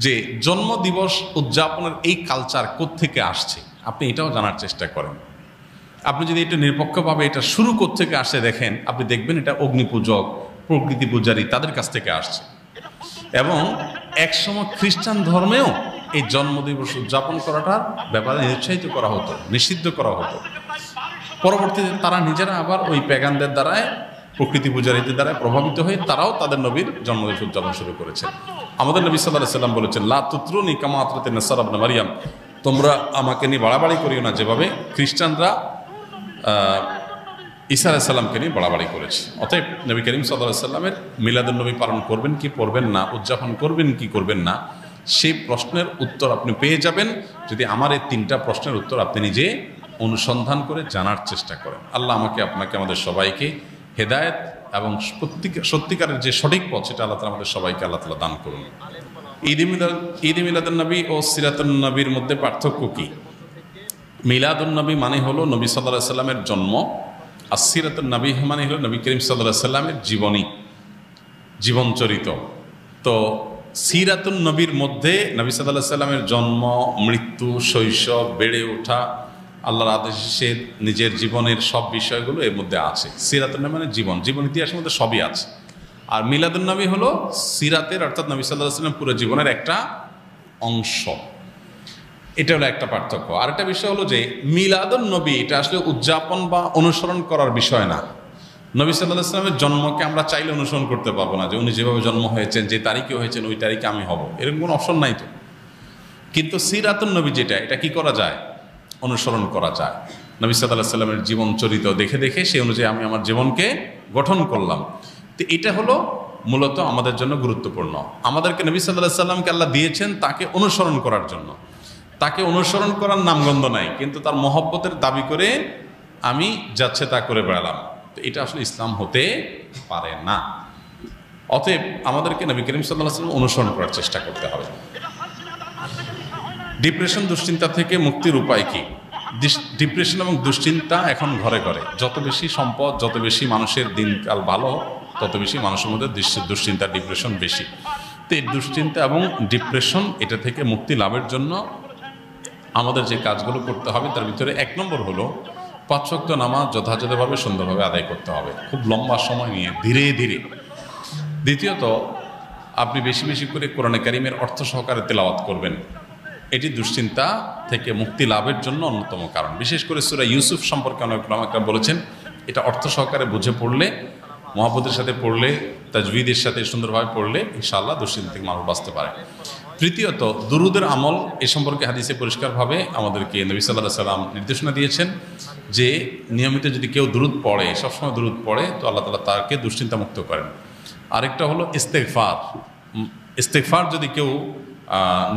যে জন্মদিবস উদযাপনের এই কালচার কোত্থেকে আসছে, আপনি এটাও জানার চেষ্টা করেন। আপনি যদি এটা নিরপেক্ষভাবে এটা শুরু কোত্থেকে আসে দেখেন, আপনি দেখবেন এটা অগ্নিপূজক, প্রকৃতি পূজারী তাদের কাছ থেকে আসছে। এবং একসময় খ্রিস্টান ধর্মেও এই জন্মদিবস উদযাপন করাটার ব্যাপারে নিরুৎসাহিত করা হতো, নিষিদ্ধ করা হতো। পরবর্তীতে তারা নিজেরা আবার ওই প্যাগানদের দ্বারায়, প্রকৃতি পূজারীদের দ্বারা প্রভাবিত হয়ে তারাও তাদের নবীর জন্মদিবস উদযাপন শুরু করেছে। আমাদের নবী সাল্লাল্লাহু আলাইহি ওয়াসাল্লাম বলেছেন, লা তুতরুনি কামা আতরাতিন নাসারা ইবনে মারইয়াম, তোমরা আমাকে নিয়ে বাড়াবাড়ি করিও না যেভাবে খ্রিস্টানরা ঈসা আলাইহিস সালামকে নিয়ে বাড়াবাড়ি করেছে। অতএব নবী করিম সাল্লাল্লাহু আলাইহি ওয়াসাল্লামের মিলাদুন নবী পালন করবেন কি করবেন না, উদযাপন করবেন কি করবেন না, সেই প্রশ্নের উত্তর আপনি পেয়ে যাবেন যদি আমার এই তিনটা প্রশ্নের উত্তর আপনি নিজে অনুসন্ধান করে জানার চেষ্টা করেন। আল্লাহ আমাকে, আপনাকে, আমাদের সবাইকে হেদায়েত এবং সত্যিকারের যে সঠিক পথ সেটা আল্লাহ তাআলা আমাদের সবাইকে আল্লাহ তাআলা দান করুন। ঈদ মিলাদুন নবী ও সিরাতুন নবীর মধ্যে পার্থক্য কি? মিলাদুন নবী মানে হলো নবী সাল্লাল্লাহু আলাইহি সাল্লামের জন্ম, আর সিরাতুন নবী মানে হলো নবী করিম সাল্লাল্লাহু আলাইহি সাল্লামের জীবনী, জীবনচরিত। তো সিরাতুন নবীর মধ্যে নবী সাল্লাল্লাহু আলাইহি সাল্লামের জন্ম, মৃত্যু, শৈশব, বেড়ে ওঠা, আল্লাহর আদেশে নিজের জীবনের সব বিষয়গুলো এর মধ্যে আছে। সিরাতুন নবী মানে জীবন, জীবন ইতিহাসের মধ্যে সবই আছে। আর মিলাদুন নবী হলো সিরাতের, অর্থাৎ নবী সাল্লাল্লাহু আলাইহি সাল্লাম পুরো জীবনের একটা অংশ। এটা হলো একটা পার্থক্য। আরেকটা বিষয় হলো যে মিলাদুন নবী এটা আসলে উদযাপন বা অনুসরণ করার বিষয় না, নবী সাল্লাল্লাহু আলাইহি ওয়াসাল্লামের জন্মকে আমরা চাইলে অনুসরণ করতে পারবো না, যে উনি যেভাবে জন্ম হয়েছেন, যে তারিখে হয়েছেন, ওই তারিখে আমি হব, এরকম কোনো অপশন নাই তো। কিন্তু সিরাতুন নবী যেটা, এটা কি করা যায়? অনুসরণ করা যায়। নবী সাল্লাল্লাহু আলাইহি ওয়াসাল্লামের জীবন চরিত্র দেখে দেখে সেই অনুযায়ী আমি আমার জীবনকে গঠন করলাম। তো এটা হলো মূলত আমাদের জন্য গুরুত্বপূর্ণ। আমাদেরকে নবী সাল্লাল্লাহু আলাইহি ওয়াসাল্লামকে আল্লাহ দিয়েছেন তাকে অনুসরণ করার জন্য। তাকে অনুসরণ করার নামগন্ধ নাই, কিন্তু তার মহব্বতের দাবি করে আমি যাচ্ছে তা করে বেড়ালাম, তো এটা আসলে ইসলাম হতে পারে না। অতএব আমাদেরকে নবী করিম সাল্লাল্লাহু আলাইহি ওয়াসাল্লাম অনুসরণ করার চেষ্টা করতে হবে। ডিপ্রেশন, দুশ্চিন্তা থেকে মুক্তির উপায় কি? ডিপ্রেশন এবং দুশ্চিন্তা এখন ঘরে ঘরে। যত বেশি সম্পদ, যত বেশি মানুষের দিনকাল ভালো, তত বেশি মানুষের মধ্যে দুশ্চিন্তা, ডিপ্রেশন বেশি। তো এই দুশ্চিন্তা এবং ডিপ্রেশন, এটা থেকে মুক্তি লাভের জন্য আমাদের যে কাজগুলো করতে হবে তার ভিতরে 1 নম্বর হলো 5 ওয়াক্ত নামাজ যথাযথভাবে সুন্দরভাবে আদায় করতে হবে, খুব লম্বা সময় নিয়ে, ধীরে ধীরে। দ্বিতীয়ত, আপনি বেশি বেশি করে কোরআনে কারিমের অর্থ সহকারে তেলাওয়াত করবেন। এটি দুশ্চিন্তা থেকে মুক্তি লাভের জন্য অন্যতম কারণ। বিশেষ করে সূরা ইউসুফ সম্পর্কে অনেক উলামারা বলেছেন, এটা অর্থ সহকারে বুঝে পড়লে, মহব্বতের সাথে পড়লে, তাজবিদের সাথে সুন্দরভাবে পড়লে ইনশাআল্লাহ দুশ্চিন্তা থেকে মানুষ বাঁচতে পারে। তৃতীয়ত, দুরুদের আমল। এ সম্পর্কে হাদিসে পরিষ্কারভাবে আমাদেরকে নবী সাল্লাল্লাহু আলাইহি ওয়াসাল্লাম নির্দেশনা দিয়েছেন যে নিয়মিত যদি কেউ দুরুদ পড়ে, সবসময় দুরুদ পড়ে, তো আল্লাহ তাআলা তাকে দুশ্চিন্তা মুক্ত করেন। আরেকটা হলো ইস্তেগফার। ইস্তেগফার যদি কেউ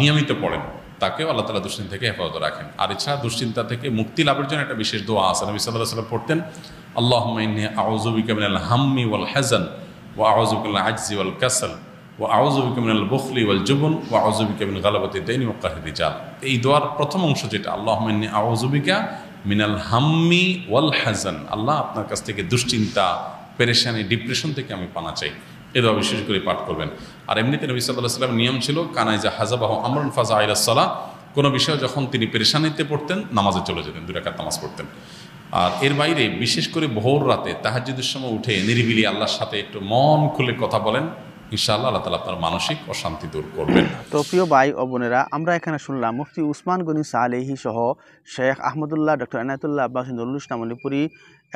নিয়মিত পড়েন, তাকেও আল্লাহ তাআলা দুশ্চিন্তা থেকে হেফাজত রাখেন। আর এছাড়া দুশ্চিন্তা থেকে মুক্তি লাভের জন্য একটা বিশেষ দোয়া আছে। নবী সাল্লাল্লাহু আলাইহি ওয়াসাল্লাম পড়তেন, আল্লাহুম্মা ইন্নী আউযু বিকা মিনাল হাম্মি ওয়াল হাযান ওয়া আউযু বিকা মিনাল আজজি ওয়াল কাসাল ওয়া আউযু বিকা মিনাল বুখলি ওয়াল জুবন ওয়া আউযু বিকা মিন গালাবাতি দাইনি ওয়া কাহরি রিজাল। এই দোয়ার প্রথম অংশ যেটা, আল্লাহুম্মা ইন্নী আউযু বিকা মিনাল হাম্মি ওয়াল হাযান, আল্লাহ আপনার কাছ থেকে দুশ্চিন্তা, পেরেশানি, ডিপ্রেশন থেকে আমি পানা চাই, এ দোয়া বিশেষ করে পাঠ করবেন। আর এমনিতে নবী সাল্লাল্লাহু আলাইহি ওয়াসাল্লামের নিয়ম ছিল, কানাইজা হাজাবাহু আমরুন ফাজা ইলাস সালাহ, কোনো বিষয়ে যখন তিনি পেরেশানিতে পড়তেন, নামাজে চলে যেতেন, 2 রাকাত নামাজ পড়তেন। আর এর বাইরে বিশেষ করে ভোর রাতে তাহাজ্জুদের সময় উঠে নিরিবিলি আল্লাহর সাথে একটু মন খুলে কথা বলেন, ইনশাআল্লাহ আল্লাহ তাআলা আপনার মানসিক অশান্তি দূর করবেন। তো প্রিয় ভাই ও বোনেরা, আমরা এখানে শুনলাম মুফতি উসমান গনি সালেহী সহ শেখ আহমদুল্লাহ, ডক্টর এনায়েতুল্লাহ আব্বাসী, নুরুল ইসলাম আলীপুরি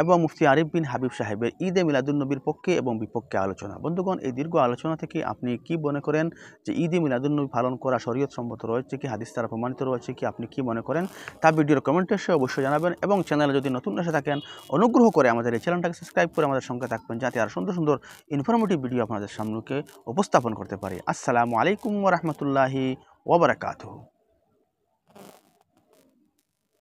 এবং মুফতি আরিফ বিন হাবিব সাহেবের ঈদে মিলাদুন্নবীর পক্ষে এবং বিপক্ষে আলোচনা। বন্ধুগণ, এই দীর্ঘ আলোচনা থেকে আপনি কি মনে করেন যে ঈদে মিলাদুন্নবী পালন করা শরীয়ত সম্মত রয়েছে কি, হাদিস দ্বারা প্রমাণিত রয়েছে কি, আপনি কি মনে করেন তা ভিডিওর কমেন্টে এসে অবশ্যই জানাবেন। এবং চ্যানেলে যদি নতুন এসে থাকেন, অনুগ্রহ করে আমাদের এই চ্যানেলটাকে সাবস্ক্রাইব করে আমাদের সঙ্গে থাকবেন, যাতে আর সুন্দর সুন্দর ইনফরমেটিভ ভিডিও আপনাদের সামনে উপস্থাপন করতে পারি। আসসালামু আলাইকুম ওয়া রাহমাতুল্লাহি ওয়া বারাকাতুহু।